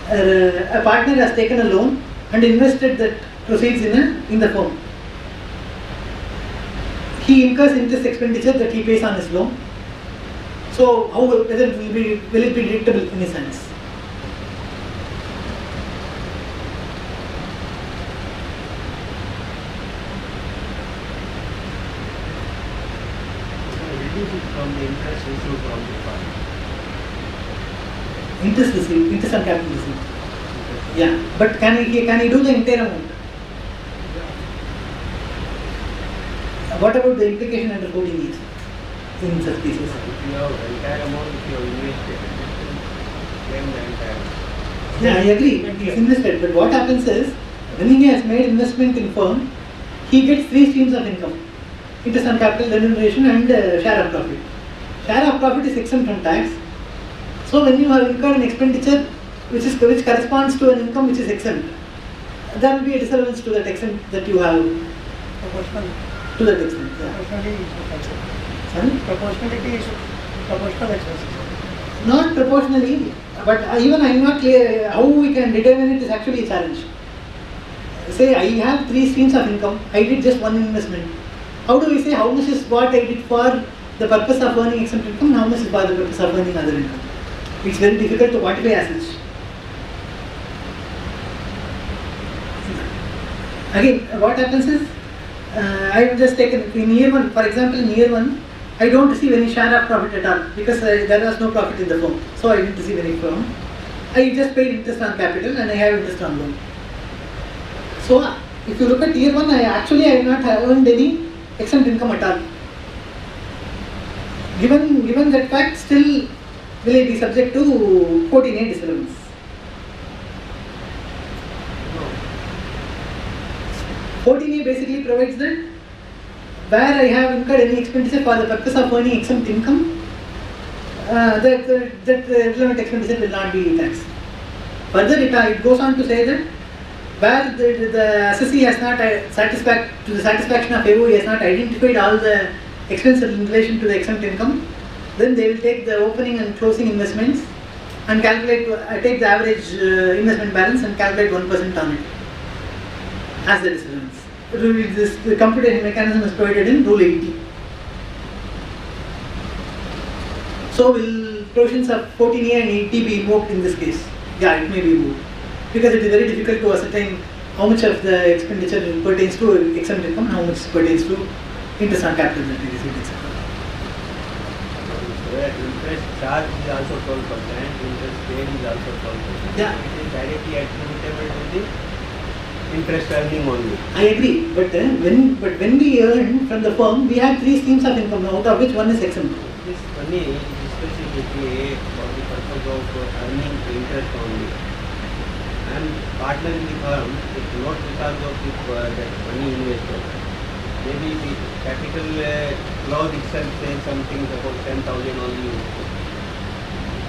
a partner has taken a loan and invested that proceeds in the firm. He incurs interest expenditure that he pays on his loan. So whether it will be deductible in his hands? From the interest received from the fund. Interest received, interest on capital received. Yeah, but can he do the entire amount? What about the implication under 14 years in such cases? If you have entire amount, if you have invested, claim the entire. Yeah, I agree. He is invested, but what happens is when he has made investment in firm, he gets 3 streams of income: interest on capital, remuneration, and share of profit. Share of profit is exempt from tax. So when you have incurred an expenditure which corresponds to an income which is exempt, there will be a disallowance to that extent that you have. Proportional. To that extent, yeah. Proportionality is proportional expenses. Not proportionally, but even I am not clear how we can determine it is actually a challenge. say I have 3 streams of income, I did just one investment. How do we say how much is what I did for the purpose of earning exempt income and how much is for the purpose of earning other income? It's very difficult to quantify as such. Again, what happens is, I have just taken in year 1, for example, in year 1, I don't receive any share of profit at all because there was no profit in the firm. So I didn't receive any firm. I just paid interest on capital and I have interest on loan. So if you look at year 1, I have not earned any exempt income at all. Given that fact, still will I be subject to 14A disallowance? 14A basically provides that where I have incurred any expenditure for the purpose of earning exempt income, that relevant expenditure will not be taxed. Further, it goes on to say that where the assessee has not to the satisfaction of AOE has not identified all the expenses in relation to the exempt income, then they will take the opening and closing investments and take the average investment balance and calculate 1% on it as the disallowance. The computation mechanism is provided in Rule 80. So will provisions of 14A and 80 be invoked in this case? Yeah, it may be invoked. Because it is very difficult to ascertain how much of the expenditure pertains to exempt income and how much pertains to interest on capital that we received, etc. Interest charge is also 12%, interest paid is also 12%. Yeah. It is directly attributable to the interest earning only. I agree, but when we earn from the firm, we have 3 streams of income, out of which one is exempt. This money is specifically for the purpose of earning interest only. I am partner in the firm, it's not because of that money invested. Maybe the capital clause itself says something about 10,000 only.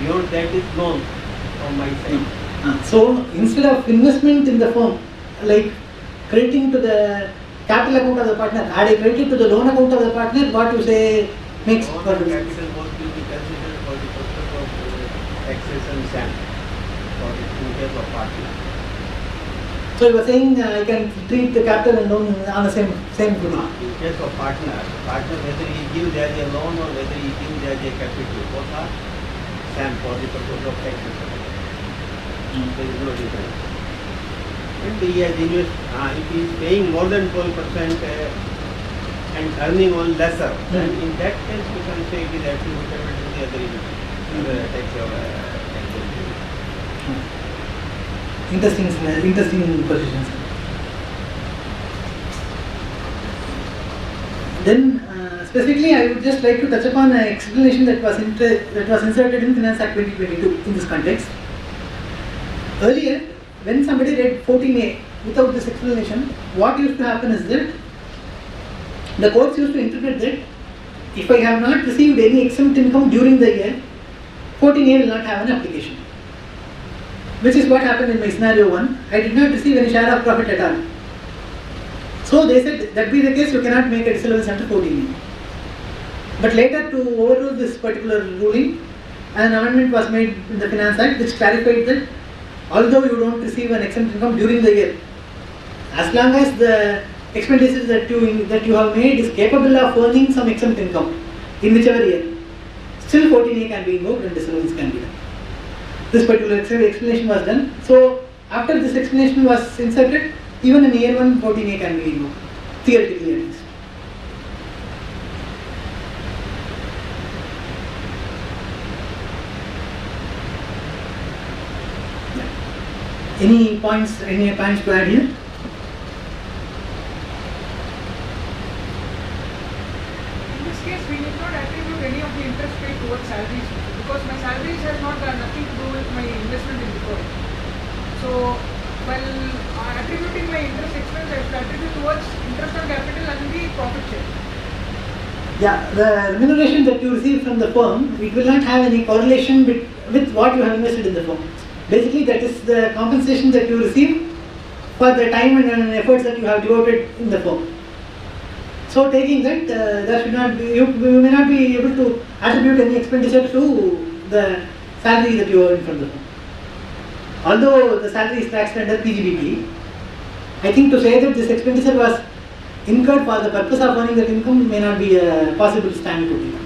Beyond that is known from my side. So instead of investment in the firm, like crediting to the capital account of the partner, had I credited to the loan account of the partner, what you say makes All perfect the sense. capital both will be considered for the purpose of taxes and stamp for the in case of partner. So you were saying I can treat the capital and loan on the same footing. In case of partner whether he gives as a loan or whether he gives as a capital, both are same for the purpose of taxes. There is no difference. And he has if he is paying more than 12% and earning on lesser, then in that case we can say it is attributable to the other tax exemption. Interesting positions. Then specifically I would just like to touch upon an explanation that was inserted in Finance Act 2022 in this context. Earlier, when somebody read 14A without this explanation, what used to happen is that the courts used to interpret that if I have not received any exempt income during the year, 14A will not have an application. Which is what happened in my scenario 1. I did not receive any share of profit at all. So they said that be the case, you cannot make a disallowance under 14A. But later, to overrule this particular ruling, an amendment was made in the Finance Act which clarified that although you don't receive an exempt income during the year, as long as the expenditures that you have made is capable of earning some exempt income in whichever year, still 14A can be invoked and disallowance can be done. This particular explanation was done. So after this explanation was inserted, even in year 1, 14A can be invoked, theoretically at least. Any points to add here? In this case, we need not attribute any of the interest paid towards salaries because my salaries has not got nothing to do with my investment in the firm. So, while attributing my interest expense, I should attribute towards interest on capital and the profit share. Yeah, the remuneration that you receive from the firm, it will not have any correlation with what you have invested in the firm. Basically, that is the compensation that you receive for the time and efforts that you have devoted in the firm. So, taking that, there should not be, you may not be able to attribute any expenditure to the salary that you earn from the firm. Although the salary is taxed under PGBP, I think to say that this expenditure was incurred for the purpose of earning that income may not be a possible stand to take.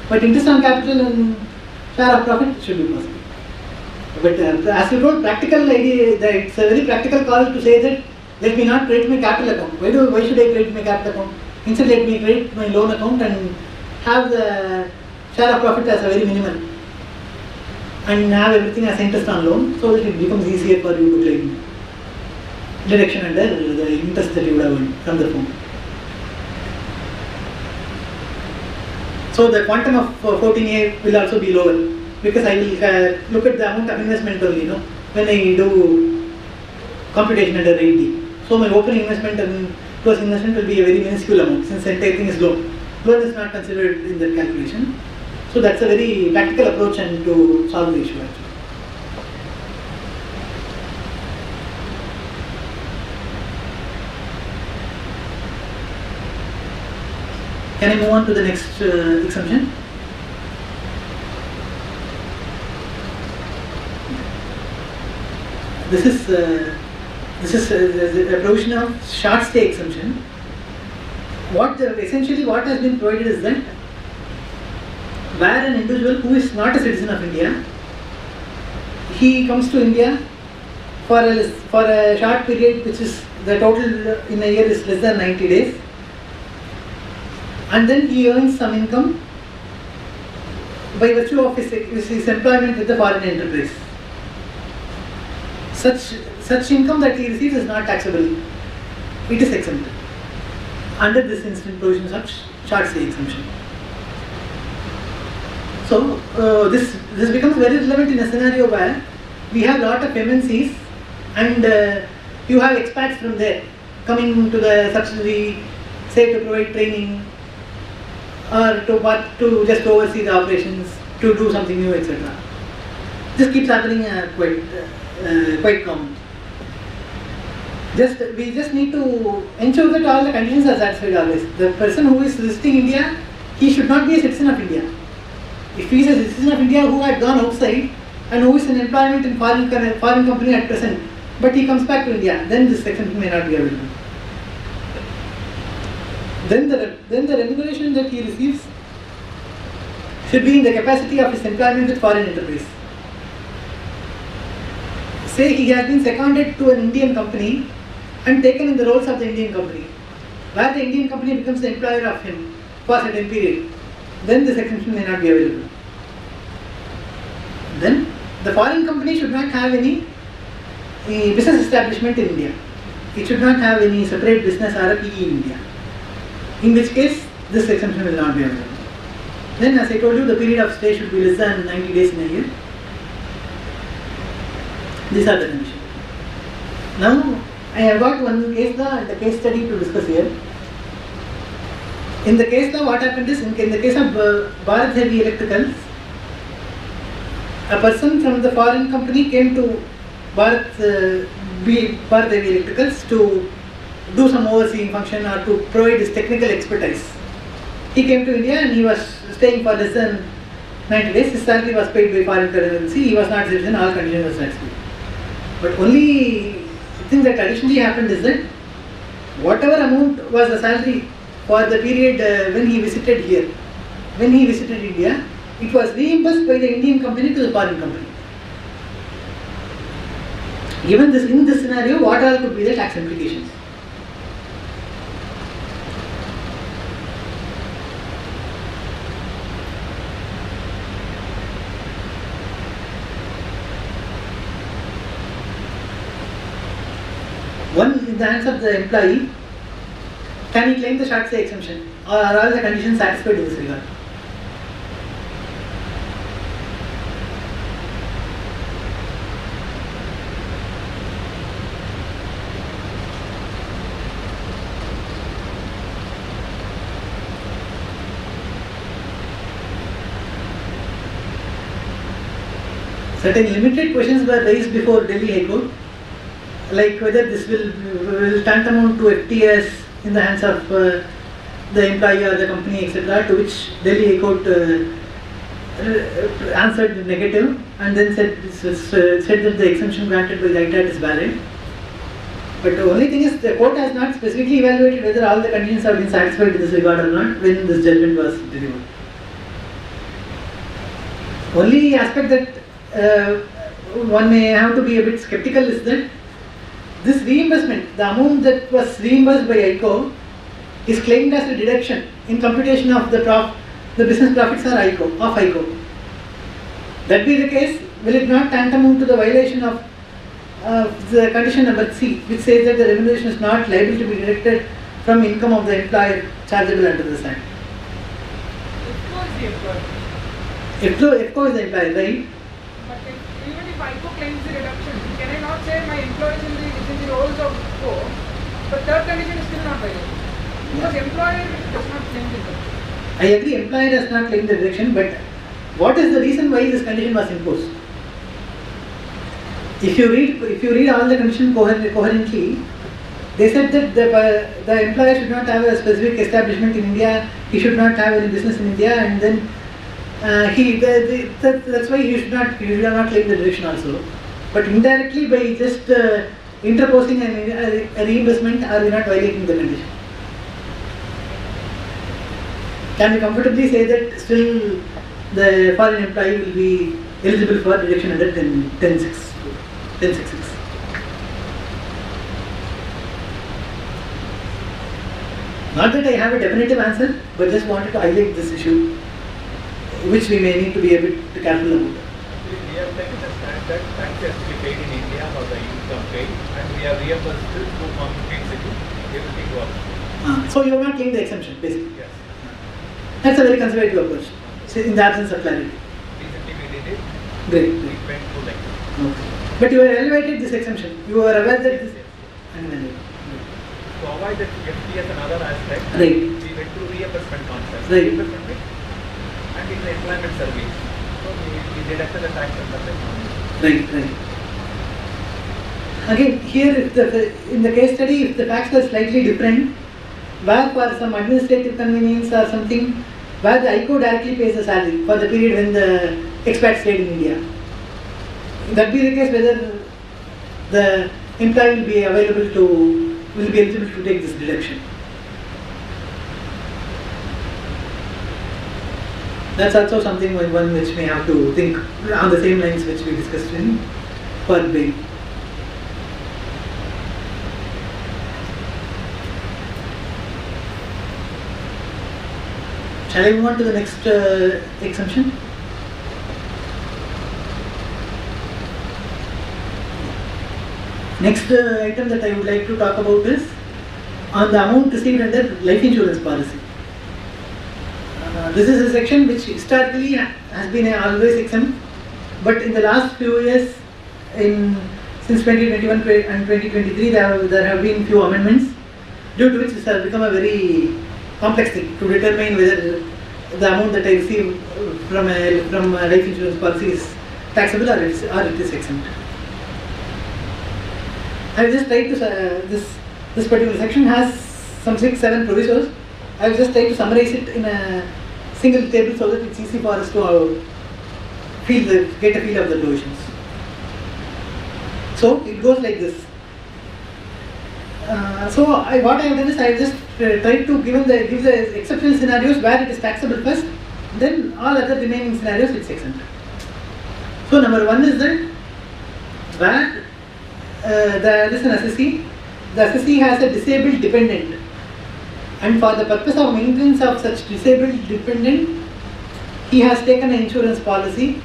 But interest on capital and share of profit should be possible. But as you told, practical idea, that it's a very practical call to say that let me not credit my capital account. Why should I credit my capital account? Instead, let me credit my loan account and have the share of profit as a very minimal, and have everything as interest on loan, so that it becomes easier for you to claim deduction under the interest that you would have earned from the firm. So the quantum of 14A will also be lower, because I will look at the amount of investment only, when I do computation under 8D. So my opening investment and closing investment will be a very minuscule amount, since entire thing is loan. Loan is not considered in that calculation. So that's a very practical approach and to solve the issue actually. Can I move on to the next exemption? This is a provision of short stay exemption. Essentially what has been provided is that where an individual who is not a citizen of India, he comes to India for a short period, which is the total in a year is less than 90 days, and then he earns some income by virtue of his employment with the foreign enterprise. Such income that he receives is not taxable. It is exempted under this instant provisions of short stay exemption. So this becomes very relevant in a scenario where we have lot of MNCs and you have expats from there coming to the subsidiary, say to provide training or to just oversee the operations, to do something new, etc. This keeps happening quite common. We just need to ensure that all the conditions are satisfied always. The person who is visiting India, he should not be a citizen of India. If he is a citizen of India who had gone outside and who is in employment in foreign company at present, but he comes back to India, then this exemption may not be available. Then the remuneration that he receives should be in the capacity of his employment with foreign enterprise. Say he has been seconded to an Indian company and taken in the roles of the Indian company, where the Indian company becomes the employer of him for a certain period, then this exemption may not be available. Then the foreign company should not have any business establishment in India. It should not have any separate business or a PE in India, in which case this exemption will not be available. Then, as I told you, the period of stay should be less than 90 days in a year. These are the conditions. Now I have got one case law and a case study to discuss here. In the case law, what happened is, in the case of Bharat Heavy Electricals, a person from the foreign company came to Bharat Heavy Electricals to do some overseeing function or to provide his technical expertise. He came to India and he was staying for less than 90 days. His salary was paid by foreign currency. He was not a citizen. All conditions were satisfied. But only thing that additionally happened is that whatever amount was the salary for the period when he visited here, when he visited India, it was reimbursed by the Indian company to the foreign company. Given this, in this scenario, what all could be the tax implications? One, in the hands of the employee, can he claim the short stay exemption, or are all the conditions satisfied in this regard? Certain limited questions were raised before Delhi High Court, like whether this will tantamount to FTS in the hands of the employee or the company, etc., to which Delhi High Court answered negative and then said that the exemption granted by the ITAT is valid. But the only thing is the court has not specifically evaluated whether all the conditions have been satisfied in this regard or not when this judgment was delivered. Only aspect that one may have to be a bit skeptical is that this reimbursement, the amount that was reimbursed by ICO, is claimed as a deduction in computation of the business profits of ICO. That be the case, will it not tantamount to the violation of the condition number C, which says that the remuneration is not liable to be deducted from income of the employer chargeable under this Act? IFCO is the employer, right? But even if ICO claims the reduction, can I not say my employer is in the roles of IFCO, but third condition is still not violated? Because employer does not claim the reduction. I agree, employer does not claim the deduction, but what is the reason why this condition was imposed? If you read all the conditions coherently, they said that the employer should not have a specific establishment in India, he should not have any business in India, and then that's why you should not claim the deduction also. But indirectly, by just interposing a reimbursement, are we not violating the condition? Can we comfortably say that still the foreign employee will be eligible for deduction under 1066? Not that I have a definitive answer, but just wanted to highlight this issue, which we may need to be a bit careful about. We have taken a stand that tax has to be paid in India for the income paid, and we have reimbursed through communicate city, everything works. So you have not claimed the exemption, basically. Yes. That's a very conservative approach, in the absence of clarity. Recently we did it. Great. We went through like this. Okay. But you have elevated this exemption. You were aware that this. To avoid that FTS and other aspect, Right. we went through reimbursement concept. Right. Reimbursement rate, and it's the employment service. So we deducted the tax under the Right. Again, here in the case study, if the facts are slightly different, where for some administrative convenience or something, where the ICO directly pays the salary for the period when the expat stayed in India. That be the case whether the employee will be eligible to take this deduction. That's also something one which may have to think on the same lines which we discussed in Part B. Shall I move on to the next exemption? Next item that I would like to talk about is on the amount received under life insurance policy. This is a section which historically has been always exempt, but in the last few years, since 2021 and 2023, there have been few amendments, due to which this has become a very complex thing to determine whether the amount that I receive from a life insurance policy is taxable or it is exempt. I have just tried to this particular section has some 6-7 provisos. I have just tried to summarize it in a single table so that it's easy for us to get a feel of the provisions. So it goes like this. What I have done is I have just tried to give the exceptional scenarios where it is taxable first, then all other remaining scenarios it's exempt. So number one is that where there is an assessee, the assessee has a disabled dependent, and for the purpose of maintenance of such disabled dependent, he has taken an insurance policy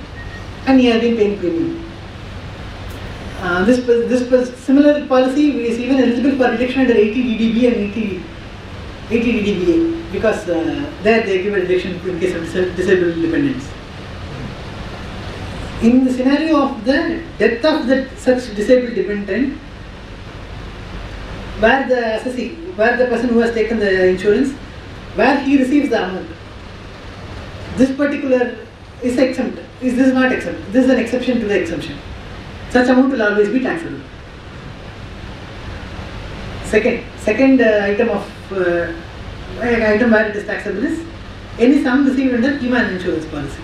and he has been paying premium. This similar policy is even eligible for reduction under 80 DDB and 80 DDBA because there they give a reduction in case of disabled dependents. In the scenario of the death of such disabled dependent, where the person who has taken the insurance, where he receives the amount, this particular is exempt. This is not exempt. This is an exception to the exemption. Such amount will always be taxable. Second item where it is taxable is any sum received under human insurance policy.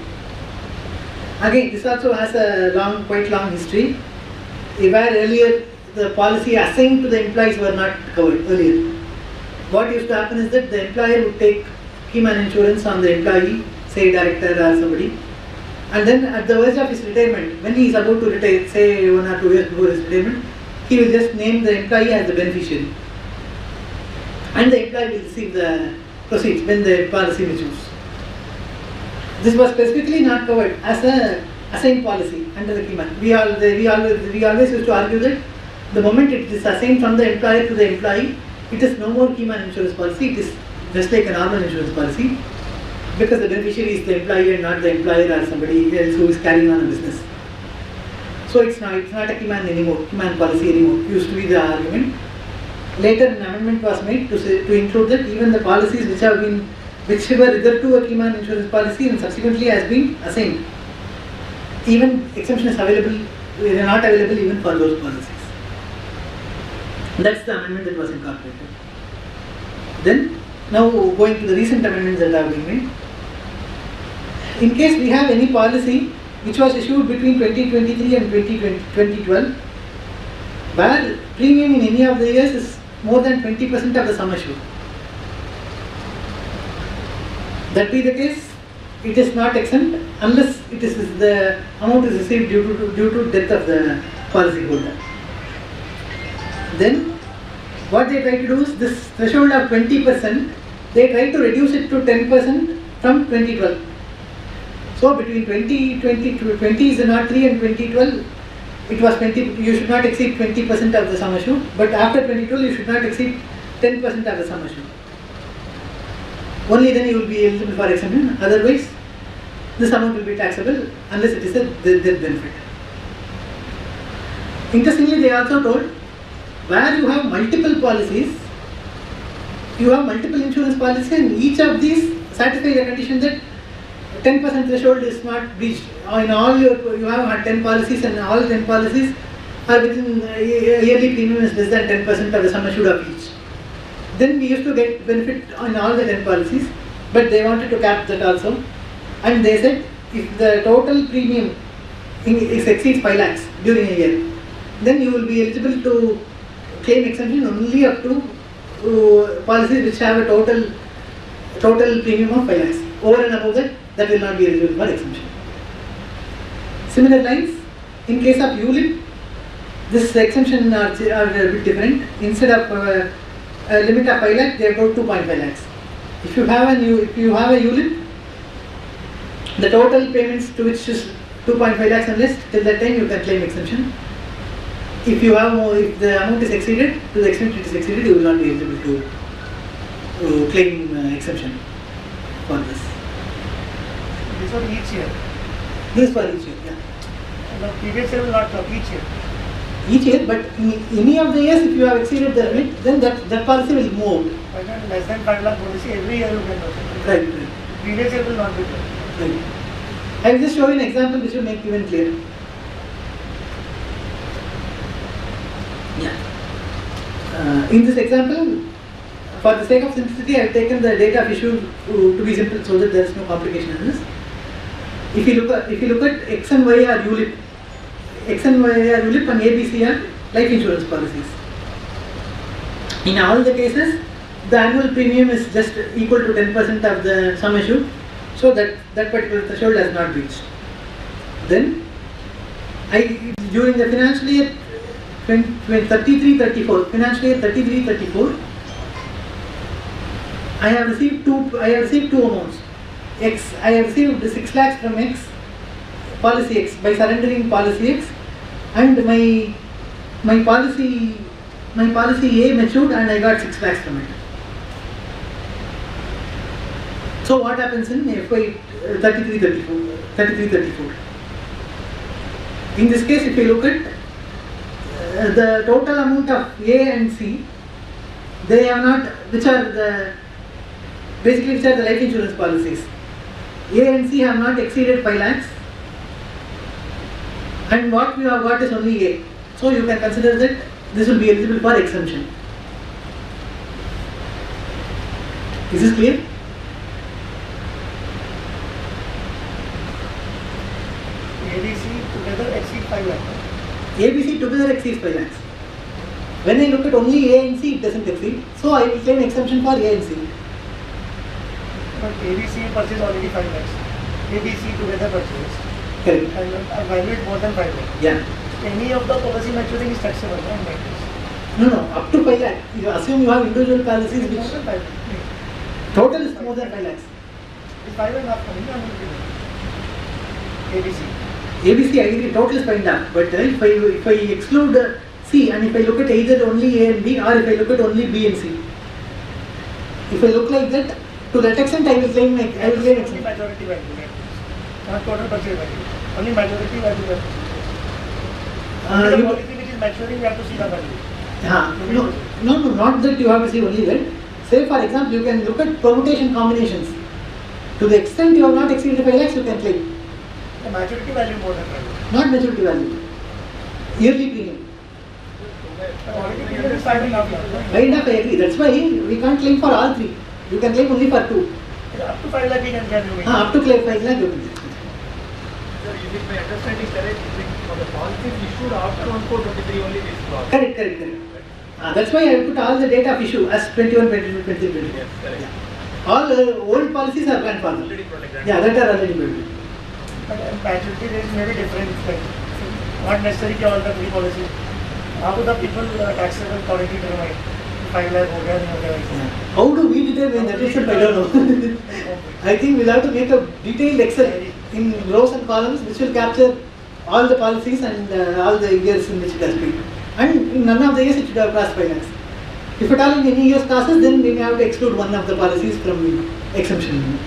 Again, this also has a quite long history. Where earlier the policy assigned to the employees were not covered earlier. What used to happen is that the employer would take key man insurance on the employee, say director or somebody, and then at the verge of his retirement, when he is about to retire, say 1 or 2 years before his retirement, he will just name the employee as the beneficiary. And the employee will receive the proceeds when the policy matures. This was specifically not covered as a assigned policy under the key man. We always used to argue that the moment it is assigned from the employer to the employee, it is no more key man insurance policy, it is just like a normal insurance policy, because the beneficiary is the employee and not the employer or somebody else who is carrying on a business. So it's not a key man anymore, key man policy anymore. Used to be the argument. Later an amendment was made to include that even the policies which were hitherto a key man insurance policy and subsequently has been assigned, even exemption is available, they are not available even for those policies. That's the amendment that was incorporated. Then, now going to the recent amendments that have been made. In case we have any policy which was issued between 2023 and 2012, where premium in any of the years is more than 20% of the sum assured. That be the case, it is not exempt unless it is the amount is received due to death of the policy holder. Then what they try to do is this threshold of 20%, they try to reduce it to 10% from 2012. So between 20 is an R3 and 2012, it was 20. You should not exceed 20% of the sum assured. But after 2012, you should not exceed 10% of the sum assured. Only then you will be eligible for exemption. Otherwise, this amount will be taxable unless it is a death benefit. Interestingly, they also told where you have multiple policies, you have multiple insurance policies, and each of these satisfy the condition that 10% threshold is not reached. In all you have 10 policies, and all 10 policies are within yearly premium is less than 10% of the sum assured of each. Then we used to get benefit on all the 10 policies, but they wanted to cap that also. And they said if the total premium exceeds 5 lakhs during a year, then you will be eligible to claim exemption only up to policies which have a total premium of 5 lakhs. Over and above that will not be eligible for exemption. Similar lines, in case of ULIP, this exemption are a bit different. Instead of a limit of 5 lakhs, they have got 2.5 lakhs. If you have a ULIP, the total payments to which is 2.5 lakhs and less, till that time you can claim exemption. If you have more, if the amount is exceeded, to the extent it is exceeded, you will not be eligible to claim exemption for this. This for each year. This for each year, yeah. And the previous year will not come each year. Each year, but in any of the years, if you have exceeded the limit, then that policy will move. But then less than 5 lakh policy, every year you can do. Right. Previous year will not be there. Right. I will just show you an example which will make even clear. Yeah. In this example, for the sake of simplicity, I have taken the date of issue to be simple so that there is no complication in this. If you look at X and Y are ULIP, X and Y are ULIP and ABC are life insurance policies. In all the cases, the annual premium is just equal to 10% of the sum assured, so that particular threshold has not reached. Then, during the financial year 33-34, financial year 33-34, I have received two amounts. X, I have received 6 lakhs from X, policy X, by surrendering policy X, and my policy A matured and I got 6 lakhs from it. So what happens in FY 33-34? In this case, if you look at the total amount of A and C, they have not, which are the life insurance policies. A and C have not exceeded 5 lakhs, and what we have got is only A. So you can consider that this will be eligible for exemption. Is this clear? ABC together exceed 5 lakhs. ABC together exceeds 5 lakhs. When I look at only A and C, it doesn't exceed. So I will claim exemption for A and C. But ABC purchase already 5 lakhs. ABC together purchased. Correct. I valued more than 5 lakhs. Yeah. Any of the policy maturing is taxable, right? Like this. No, up to 5 lakh. You assume you have individual policies More which than 5 lakhs. total is more than 5 lakhs. It's 5.5 coming, I'm going to ABC. ABC, I agree, total is 5.5. But if I exclude C and if I look at either only A and B or if I look at only B and C, if I look like that, to that extent I will claim Only exemption. majority value, right? Not total purchase value. Only majority value. Only the You- policy which is maturing, we have to see the value. No, not that you have to see only that. Say for example, you can look at permutation combinations. To the extent you have not exceeded 5 lakhs, you can claim. The maturity value more than value. Not maturity value. Yearly premium. The quality period is 5.5 lakhs. Right enough, I agree. That's why we can't claim for all three. You can claim only for 2. Up to 5 lakh we can get you. Up to claim 5 lakh you can claim. Sir, is my understanding correct? For the policies issued after 1423 only this clause. Correct. That's why I put all the date of issue as 21, 22, 23, 20. Yes, correct. All old policies are grandfathered. Already protected. Yeah, that are already built. But maturity rates may be different. Like, not necessarily all the three policies. How do the people taxable quality determine? 5 lakh हो गया नहीं हो गया. How do we determine that itself? I don't know. I think we'll have to make a detailed Excel in rows and columns which will capture all the policies and all the years in which it has been. And in none of the years it should have crossed 5 lakhs. If at all in any years passes, then we may have to exclude one of the policies from exemption.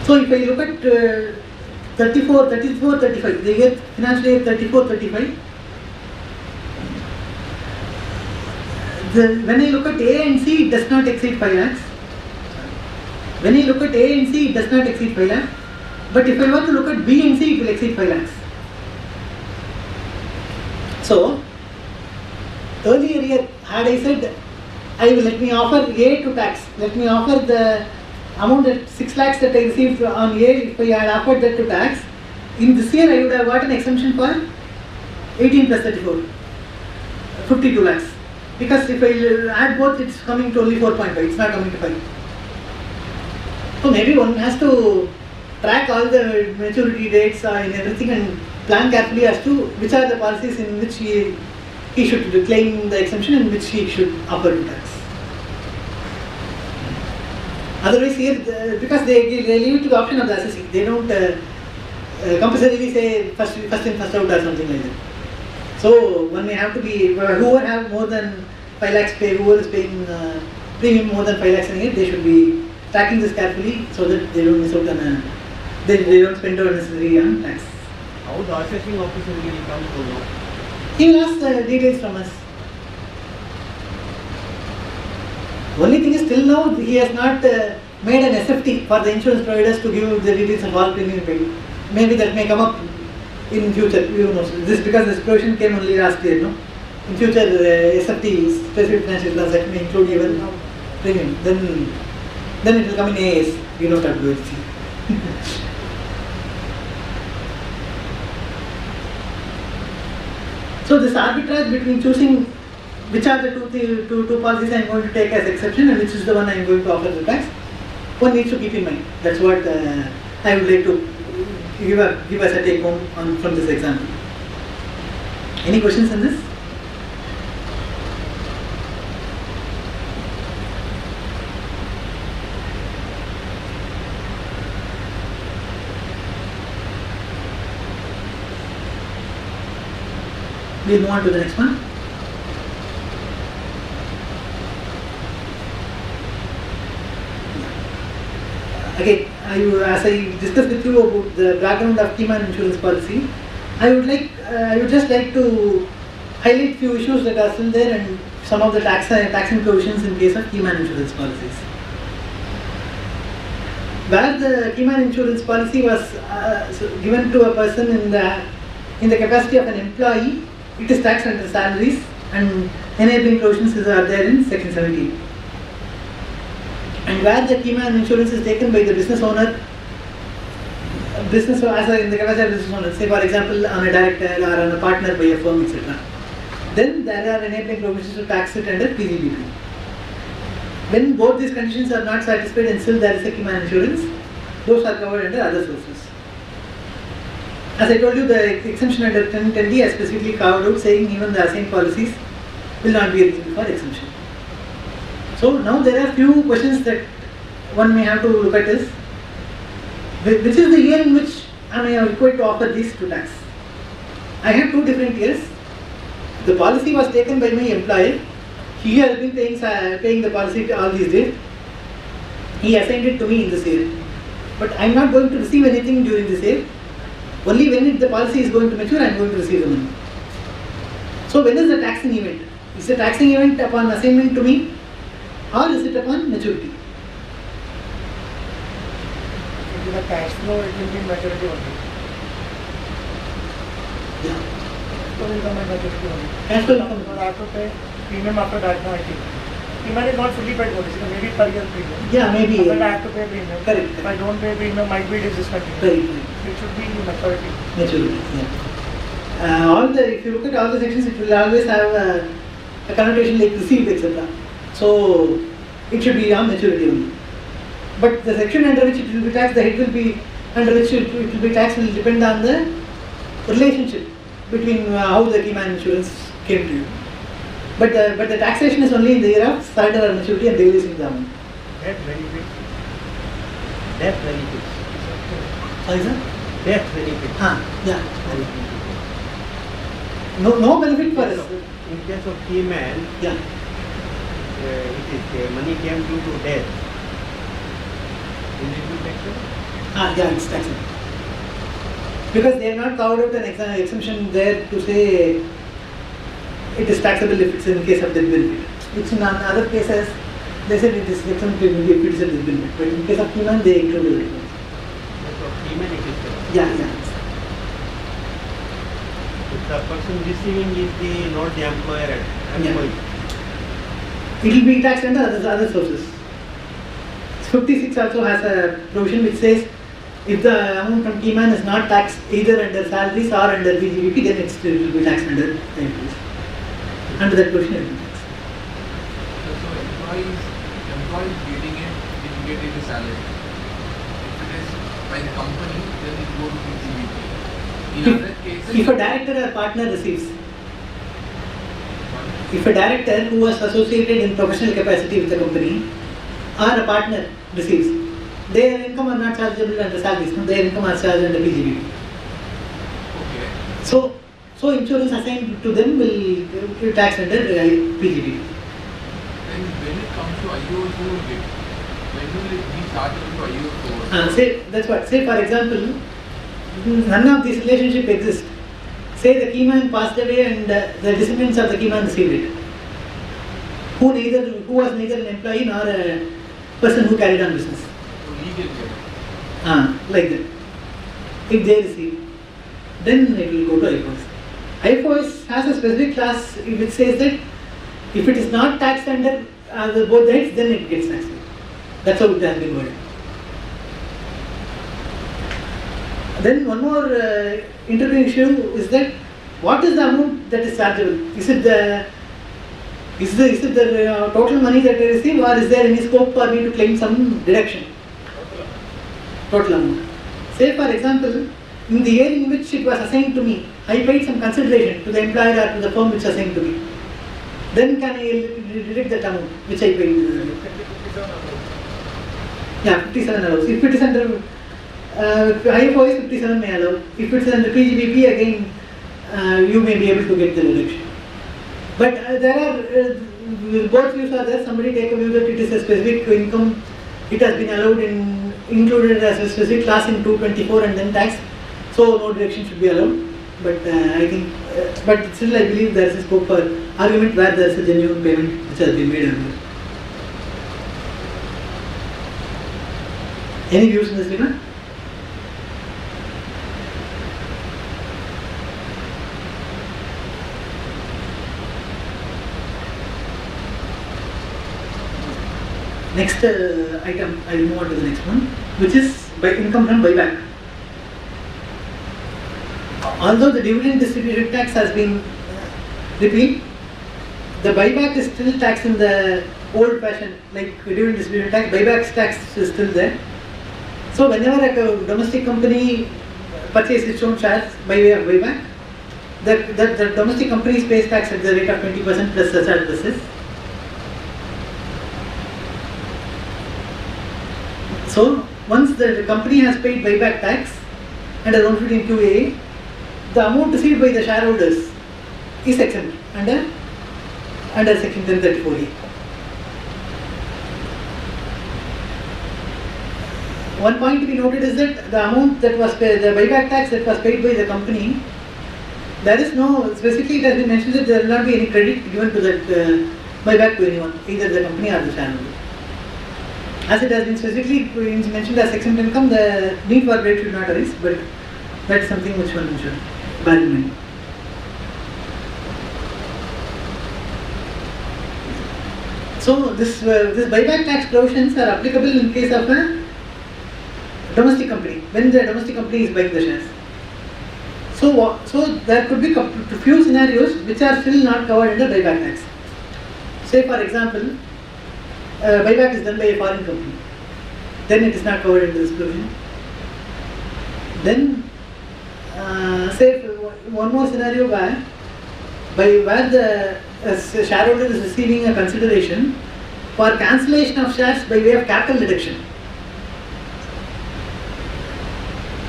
So if I look at 34, 35, the year financial year 34, 35. When I look at A and C, it does not exceed 5 lakhs. When I look at A and C, it does not exceed 5 lakhs. But if I were to look at B and C, it will exceed 5 lakhs. So, earlier year, had I said, let me offer A to tax, let me offer the amount that 6 lakhs that I received on A, if I had offered that to tax, in this year I would have got an exemption for 18 plus 34, 52 lakhs. Because if I add both, it's coming to only 4.5, it's not coming to 5. So maybe one has to track all the maturity dates and everything and plan carefully as to which are the policies in which he should claim the exemption and which he should offer to tax. Otherwise here, because they leave it to the option of the assessee, they don't compulsorily say first in, first out or something like that. So one may have to be, whoever have more than 5 lakhs pay, whoever is paying premium more than 5 lakhs a year, they should be tracking this carefully so that they don't miss out on they don't spend unnecessarily on tax. How the assessing officer will come to know? He will ask details from us. Only thing is, till now he has not made an SFT for the insurance providers to give the details of all premium paid. Maybe that may come up in future. Who knows? This because this provision came only last year, no? In future, SFT, specific financial transaction, may include even premium. Then it will come in AS. We don't have to do it. So this arbitrage between choosing which are the two policies I am going to take as exception and which is the one I am going to offer the tax, one needs to keep in mind. That's what I would like to give us a take home from this example. Any questions on this? We'll move on to the next one. Again, as I discussed with you about the background of Keyman insurance policy, I would just like to highlight few issues that are still there and some of the taxing provisions in case of Keyman insurance policies. Where the Keyman insurance policy was given to a person in the capacity of an employee, it is taxed under salaries and enabling provisions are there in section 17. And where the Keyman insurance is taken by the business owner business as in the capacity of business owner, say for example on a director or on a partner by a firm, etc. Then there are enabling provisions to tax it under PGBP. When both these conditions are not satisfied and still there is a key man insurance, those are covered under other sources. As I told you, the exemption under 1010D has specifically carved out saying even the assigned policies will not be eligible for exemption. So now there are few questions that one may have to look at is, which is the year in which I am required to offer these to tax. I have 2 different years. The policy was taken by my employer. He has been paying the policy all these days. He assigned it to me in this year. But I am not going to receive anything during this year. Only when the policy is going to mature, I am going to receive the money. So when is the taxing event? Is the taxing event upon assignment to me, or is it upon maturity? If the cash flow, it will be maturity only. Yeah. So will come at maturity only. Cash flow income. Because I have to pay premium after that, no, I think. Premium is not fully paid for this, maybe per year premium. Yeah, maybe. But I have to pay premium. Correct. If I don't pay premium, might be discontinued. Correct. It should be maturity. Maturity, yeah. If you look at all the sections, it will always have a connotation like received, etc. So it should be on maturity only. But the section under which it will be taxed, the head will be under which it will be taxed will depend on the relationship between how the key man insurance came to you. But the taxation is only in the year of surrender or maturity and releasing the amount. Death benefits. Death benefits. Sorry, sir? Death benefits. Yeah. No benefit for us. In case of key man, Yeah. it is money came due to death. Is it be taxable? Yeah, it's taxable. Because they have not carved out an exemption there to say it is taxable if it's in case of death benefit. Which in other cases, they said it is exempt if it is a death benefit. But in case of human, they included it. So key man it is taxable. Yeah. If the person receiving is not the employer, employee. It will be taxed under other sources. 56 also has a provision which says if the amount from key man is not taxed either under salaries or under PGBP, then it will be taxed under employees. Under that provision, it will be taxed. So employees getting it, they will get it as salary. If it is by the company, then it go to PGBP. In other cases, If a director or partner receives, if a director who was associated in professional capacity with the company or a partner receives, their income are not chargeable under salaries, no? Their income are charged under PGBP. okay. So insurance assigned to them will be taxed under PGBP. Then when it comes to IOs, who will get? When will it be chargeable to IOs? That's what. Say for example, none of these relationship exist. Say the key man passed away and the descendants of the key man received it. Who was neither an employee nor a person who carried on business. So legal get. Like that. If they receive, then it will go to IFOS. IFOS has a specific class which says that if it is not taxed under both the heads, then it gets taxed. That's how it has been worded. Then one more intervening issue is that what is the amount that is chargeable? Is it the total money that I receive, or is there any scope for me to claim some deduction? Total amount. Say for example, in the year in which it was assigned to me, I paid some consideration to the employer or to the firm which was assigned to me. Then can I deduct that amount which I paid? Yeah, 57 allows. If it is under IFO is 57 may allow. If it is under PGBP, again you may be able to get the deduction. But there are both views are there. Somebody take a view that it is a specific income. It has been allowed included as a specific class in 224 and then taxed. So no deduction should be allowed. But I think, but still I believe there is a scope for argument where there is a genuine payment which has been made earlier. Any views in this regard? Next item, I will move on to the next one, which is by income from buyback. Although the dividend distribution tax has been repealed, the buyback is still taxed in the old fashion, like dividend distribution tax. Buyback tax is still there. So whenever a domestic company purchases its own shares by way of buyback, the domestic company pays tax at the rate of 20% plus surcharge basis. So once the company has paid buyback tax under 115(q)(a), the amount received by the shareholders is exempt under section 1034A. One point to be noted is that the amount that was paid, the buyback tax that was paid by the company, there is no, specifically it has been mentioned that there will not be any credit given to that buyback to anyone, either the company or the shareholder. As it has been specifically mentioned as exempt income, the need for credit should not arise, but that is something which one should bear in mind. So this buyback tax provisions are applicable in case of a domestic company, when the domestic company is buying the shares. So there could be few scenarios which are still not covered under buyback tax. Say for example, buyback is done by a foreign company, then it is not covered under this provision. Then say one more scenario where the shareholder is receiving a consideration for cancellation of shares by way of capital reduction,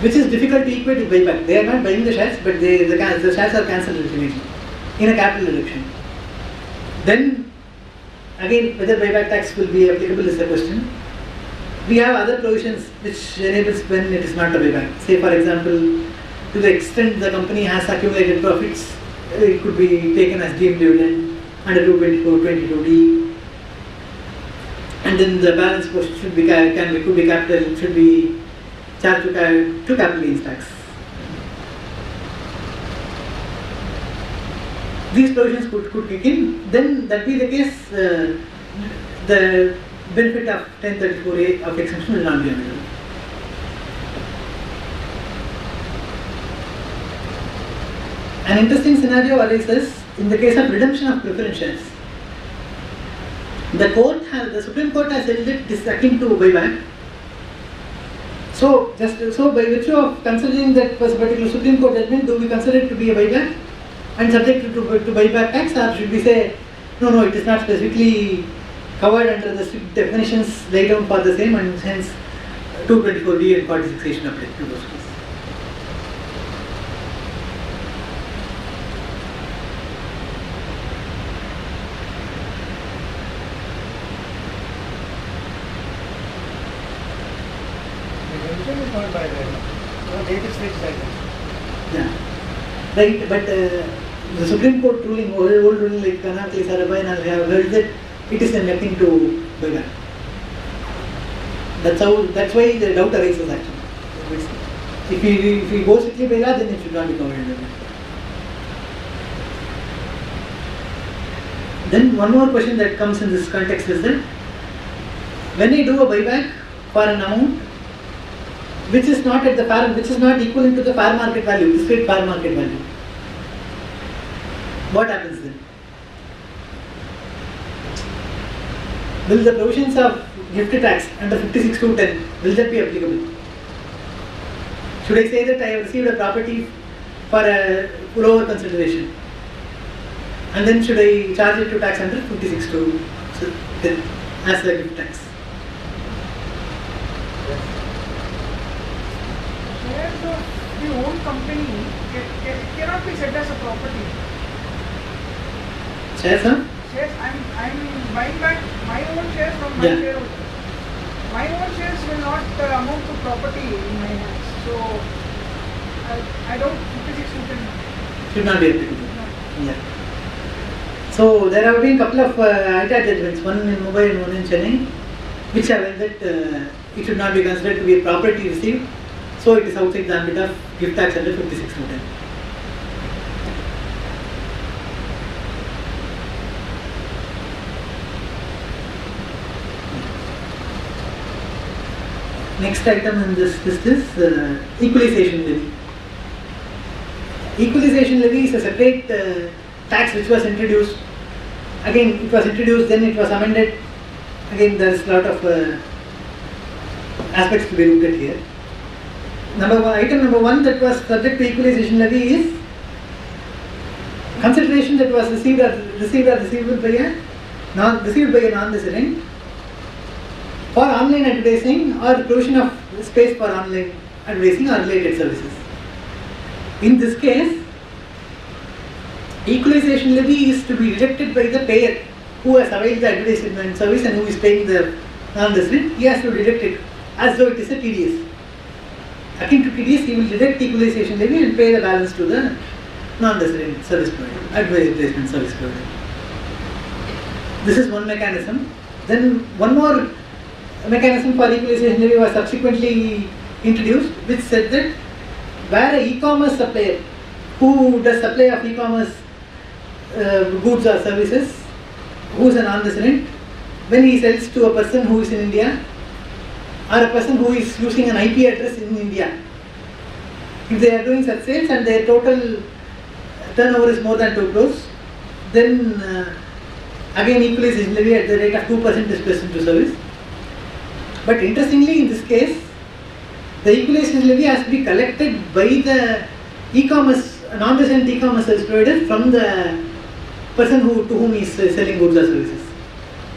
which is difficult to equate with buyback. They are not buying the shares, but the shares are cancelled ultimately in a capital reduction. Then again, whether buyback tax will be applicable is the question. We have other provisions which enables when it is not a buyback. Say for example, to the extent the company has accumulated profits, it could be taken as deemed dividend under 224(22)(d), and then the balance portion should be could be capital, should be charged to capital gains tax. These provisions could kick in. Then that be the case, the benefit of 1034A of exemption will not be available. An interesting scenario arises in the case of redemption of preference shares. The Supreme Court has held it is akin to buyback. So by virtue of considering that particular Supreme Court judgment, do we consider it to be a buyback and subject to buyback tax, or should we say no, it is not specifically covered under the strict definitions laid down for the same, and hence 224D and 46A should apply to those cases. Is not by that. No, date is fixed like that. Yeah, right. But the Supreme Court ruling, old ruling like Kanakli, Sarabai, and I have heard that it is nothing to buyback. That's why the doubt arises actually. If we go strictly by law, then it should not be covered under that. Then one more question that comes in this context is that when I do a buyback for an amount which is not equivalent to the fair market value, discrete fair market value, what happens then? Will the provisions of gift tax under 56(2)(10) will that be applicable? Should I say that I have received a property for a lower consideration, and then should I charge it to tax under 56(2)(10) as the gift tax? Shares of the own company cannot be said as a property. Shares, huh? Shares, I'm buying back my own shares from my shareholders. My own shares will not amount to property in my hands. So I don't 56(2)(10) should not be applicable. Yeah. So there have been a couple of ITA judgments, one in Mumbai and one in Chennai, which have held that it should not be considered to be a property received. So it is outside the ambit of gift tax under 56(2)(10). Next item in this list is equalization levy. Equalization levy is a separate tax which was introduced. Again, it was introduced, then it was amended. Again, there is a lot of aspects to be looked at here. Item number 1 that was subject to equalization levy is consideration that was received by a non-resident for online advertising or provision of space for online advertising or related services. In this case, equalization levy is to be deducted by the payer who has availed the advertisement service and who is paying the non-resident. He has to deduct it as though it is a TDS. Akin to TDS, he will deduct equalization levy and pay the balance to the non-resident service provider, advertisement service provider. This is one mechanism. Then one more mechanism for equalization levy was subsequently introduced, which said that where an e-commerce supplier who does supply of e-commerce goods or services, who is a non-resident, when he sells to a person who is in India or a person who is using an IP address in India, if they are doing such sales and their total turnover is more than 2 crores, then again equalization levy at the rate of 2% is present to service. But interestingly, in this case, the equalization levy has to be collected by the e-commerce, non-resident e-commerce service provider from the person to whom he is selling goods or services.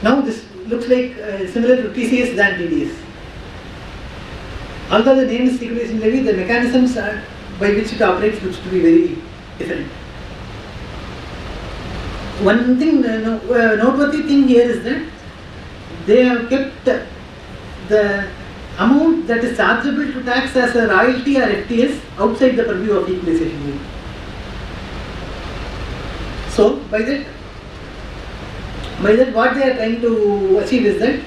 Now this looks like similar to TCS than TDS. Although the name is equalization levy, the mechanisms by which it operates looks to be very different. One thing, noteworthy thing here is that they have kept the amount that is chargeable to tax as a royalty or FTS outside the purview of equalization levy. So by that what they are trying to achieve is that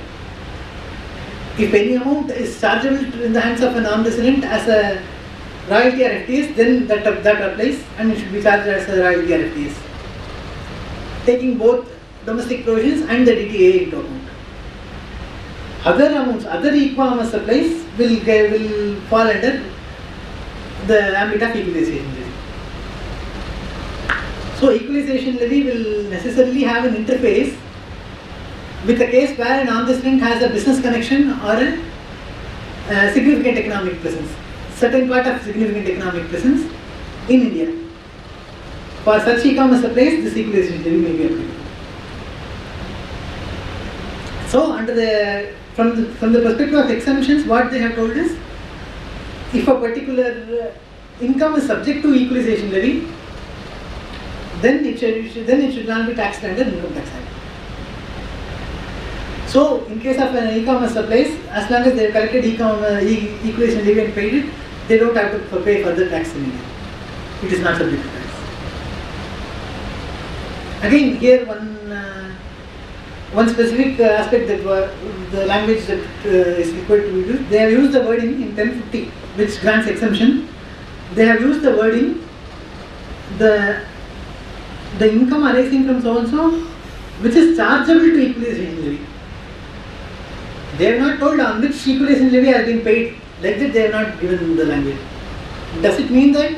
if any amount is chargeable in the hands of a non-resident as a royalty or FTS, then that applies and it should be charged as a royalty or FTS, taking both domestic provisions and the DTA into account. Other amounts, other e-commerce supplies will fall under the ambit of equalization levy. So equalization levy will necessarily have an interface with a case where a non-resident has a business connection or a significant economic presence, certain part of significant economic presence in India. For such e-commerce supplies, this equalization levy may be applicable. So from the perspective of exemptions, what they have told is, if a particular income is subject to equalization levy, then it should not be taxed under Income Tax Act. So, in case of an e-commerce supplies, as long as they have collected equalization levy and paid it, they don't have to pay further tax in India. It is not subject to tax. Again, here one specific aspect that the language that is required to be used, they have used the wording in 1050, which grants exemption. They have used the wording, the income arising from so and so, which is chargeable to equalization levy. They have not told on which equalization levy has been paid. Like that, they have not given the language. Does it mean that?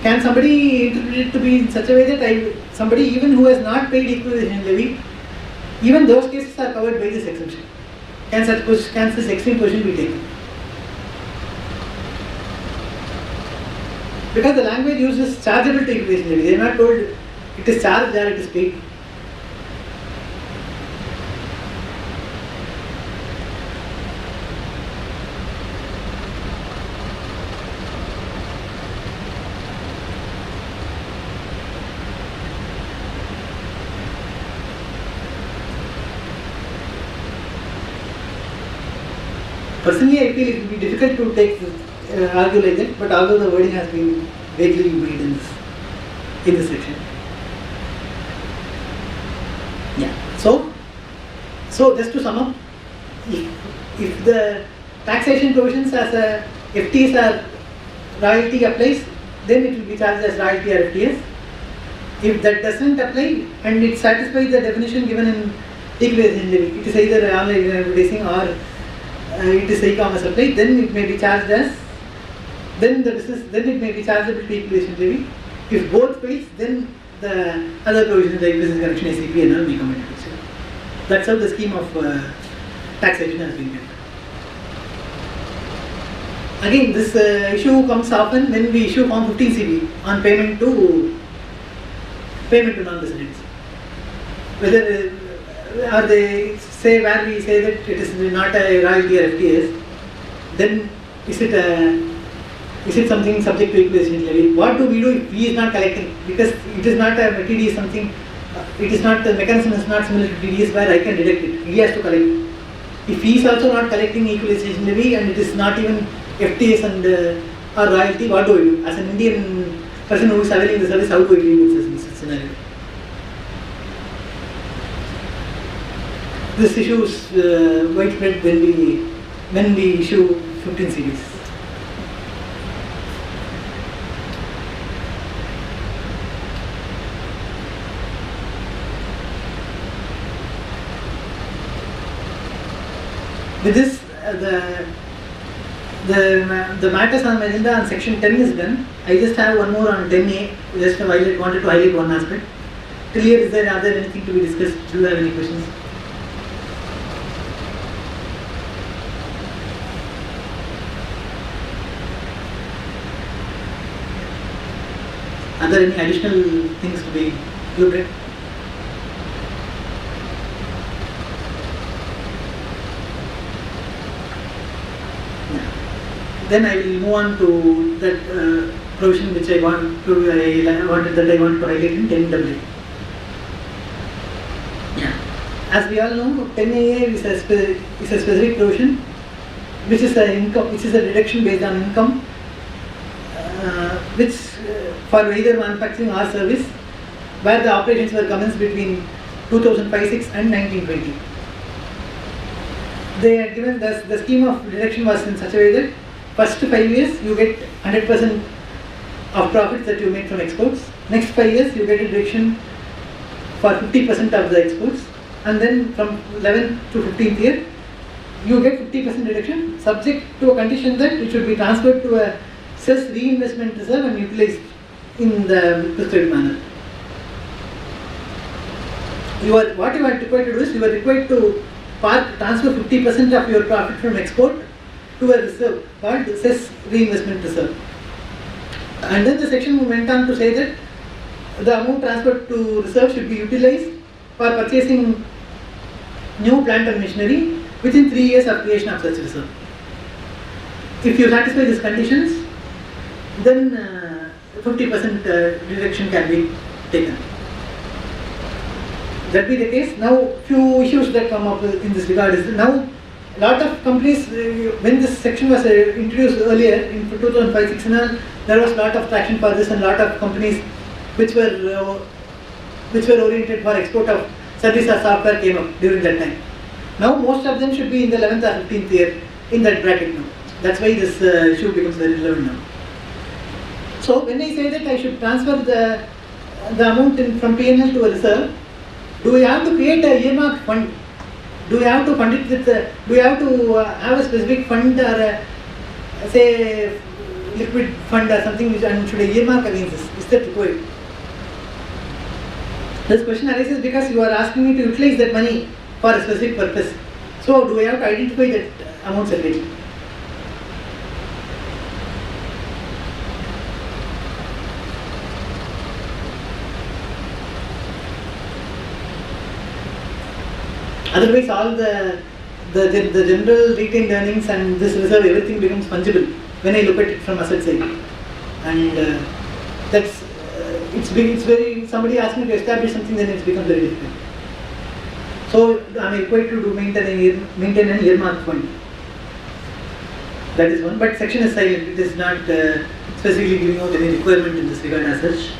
Can somebody interpret it to be in such a way that somebody even who has not paid equalization levy, even those cases are covered by this exemption? Can this extreme position be taken? Because the language uses chargeable to equalization levy. They are not told it is charged or it is paid. Personally, I feel it will be difficult to argue like that, but although the wording has been vaguely made in this section. Yeah. So just to sum up, if the taxation provisions as a FTS or royalty applies, then it will be charged as royalty or FTS. If that doesn't apply and it satisfies the definition given in equalization levy, it is either online advertising or it is e-commerce supply, then it may be charged as then then it may be chargeable to equalization levy. If both fails, then the other provisions like business connection, ACP and all may come into picture. That's how the scheme of taxation has been kept. Again, this issue comes often when we issue Form 15CB on payment to non-residents. Whether or they say where we say that it is not a royalty or FTS, then is it something subject to equalization levy? What do we do if he is not collecting? Because it is not a TDS something. It is not, the mechanism is not similar to TDS where I can deduct it. He has to collect. If he is also not collecting equalization levy and it is not even FTS and or royalty, what do we do? As an Indian person who is availing the service, how do we deal with this scenario? This issue is widespread when we issue 15 CDs. With this, the matters on my agenda on section 10 is done. I just have one more on 10A. Just wanted to highlight one aspect. Till here, are there anything to be discussed? Do you have any questions? Are there any additional things to be looked at? Then I will move on to that provision which I wanted to highlight in 10W. Yeah. As we all know, 10AA is a specific provision which is a deduction based on income, which for either manufacturing or service, where the operations were commenced between 2005-06 and 1920. They had given the scheme of deduction was in such a way that first 5 years you get 100% of profits that you make from exports. Next 5 years you get a deduction for 50% of the exports, and then from 11th to 15th year you get 50% deduction, subject to a condition that it should be transferred to a cess reinvestment reserve and utilized in the prescribed manner. What you are required to do is you are required to transfer 50% of your profit from export to a reserve called cess reinvestment reserve. And then the section went on to say that the amount transferred to reserve should be utilized for purchasing new plant and machinery within 3 years of creation of such reserve. If you satisfy these conditions, then 50% deduction can be taken. That be the case. Now, few issues that come up in this regard is now a lot of companies, when this section was introduced earlier in 2005-06, there was a lot of traction for this, and a lot of companies which were oriented for export of service or software came up during that time. Now most of them should be in the 11th or 15th year in that bracket now. That's why this issue becomes very relevant now. So when I say that I should transfer the amount from P&L to a reserve, do we have to create a earmark fund? Do we have to fund it with do we have to have a specific fund or say liquid fund or something which, and should I earmark against this? Is that required? This question arises because you are asking me to utilize that money for a specific purpose. So do I have to identify that amount separately? Otherwise, all the general retained earnings and this reserve, everything becomes fungible when I look at it from asset side, and that's it's very. Somebody asks me to establish something, then it's become very difficult. So I am required to maintain an earmark fund. That is one, but section is silent. It is not specifically giving out any requirement in this regard as such.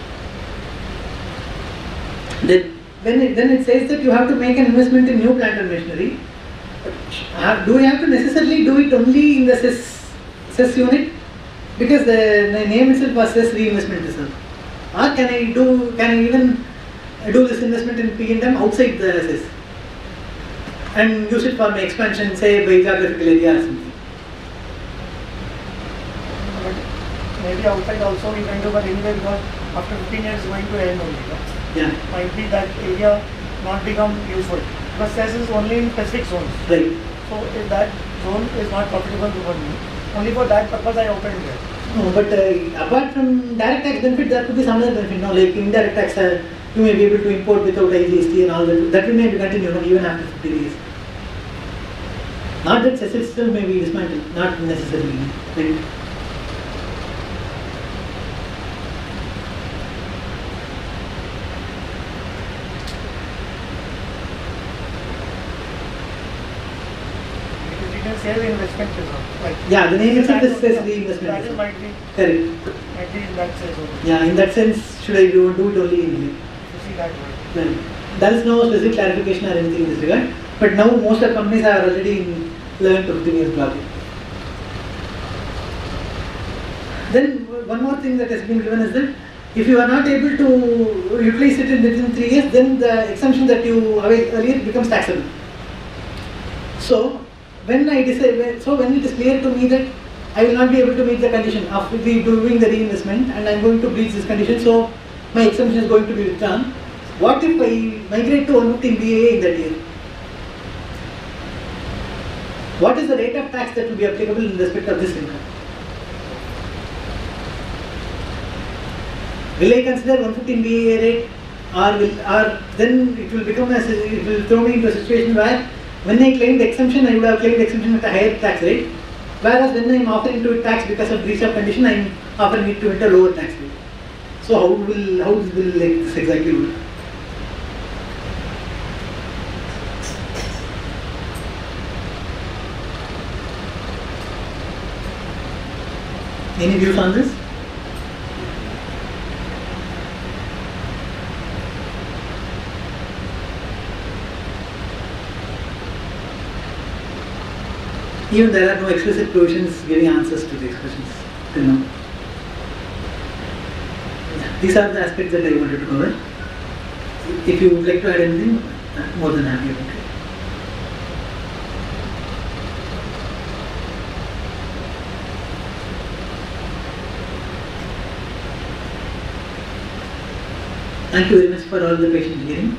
Then it says that you have to make an investment in new plant and machinery. Do we have to necessarily do it only in the cess unit? Because the name itself was cess reinvestment reserve. Or can I even do this investment in P&M outside the cess and use it for my expansion, say by geographical area or something? maybe outside also you can do, but anyway because after 15 years it's going to end only. No? Yeah. Might be that area not become useful. Because cess is only in specific zones. Right. So if that zone is not profitable for me, only for that purpose I opened there. No, but apart from direct tax benefit, there could be some other benefit. No, like indirect tax, you may be able to import without IGST and all that. That will maybe continue, no, even after 50 years. Not that cess system may be dismantled, not necessarily. Right? Because you can say the investment is not. Like, Yeah, the name itself that says would- reinvestment. That is might be Correct. in that sense only. Yeah, in that sense, should I do it only in here? You see that way. Well, there is no specific clarification or anything in this regard. But now most of the companies are already in 11 to 15 years bracket. Then one more thing that has been given is that if you are not able to utilize it in within 3 years, then the exemption that you availed earlier becomes taxable. So when I decide, so when it is clear to me that I will not be able to meet the condition after doing the reinvestment and I am going to breach this condition, so my exemption is going to be withdrawn. What if I migrate to 115 BAA in that year? What is the rate of tax that will be applicable in respect of this income? Will I consider 115 BAA rate, or then it will become it will throw me into a situation where when I claimed exemption, I would have claimed exemption at a higher tax rate, whereas when I am offering to it tax because of breach of condition, I am offering it to it a lower tax rate. So how will this exactly work? Any views on this? Even there are no explicit provisions giving answers to these questions till now. Yeah, these are the aspects that I wanted to cover. If you would like to add anything, I'm more than happy about it. Thank you very much for all the patient hearing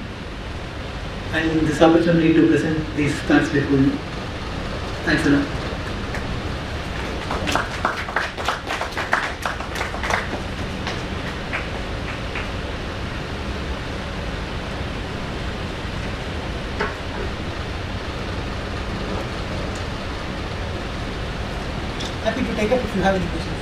and this opportunity to present these thoughts before you. Thanks a lot. Happy to take up if you have any questions.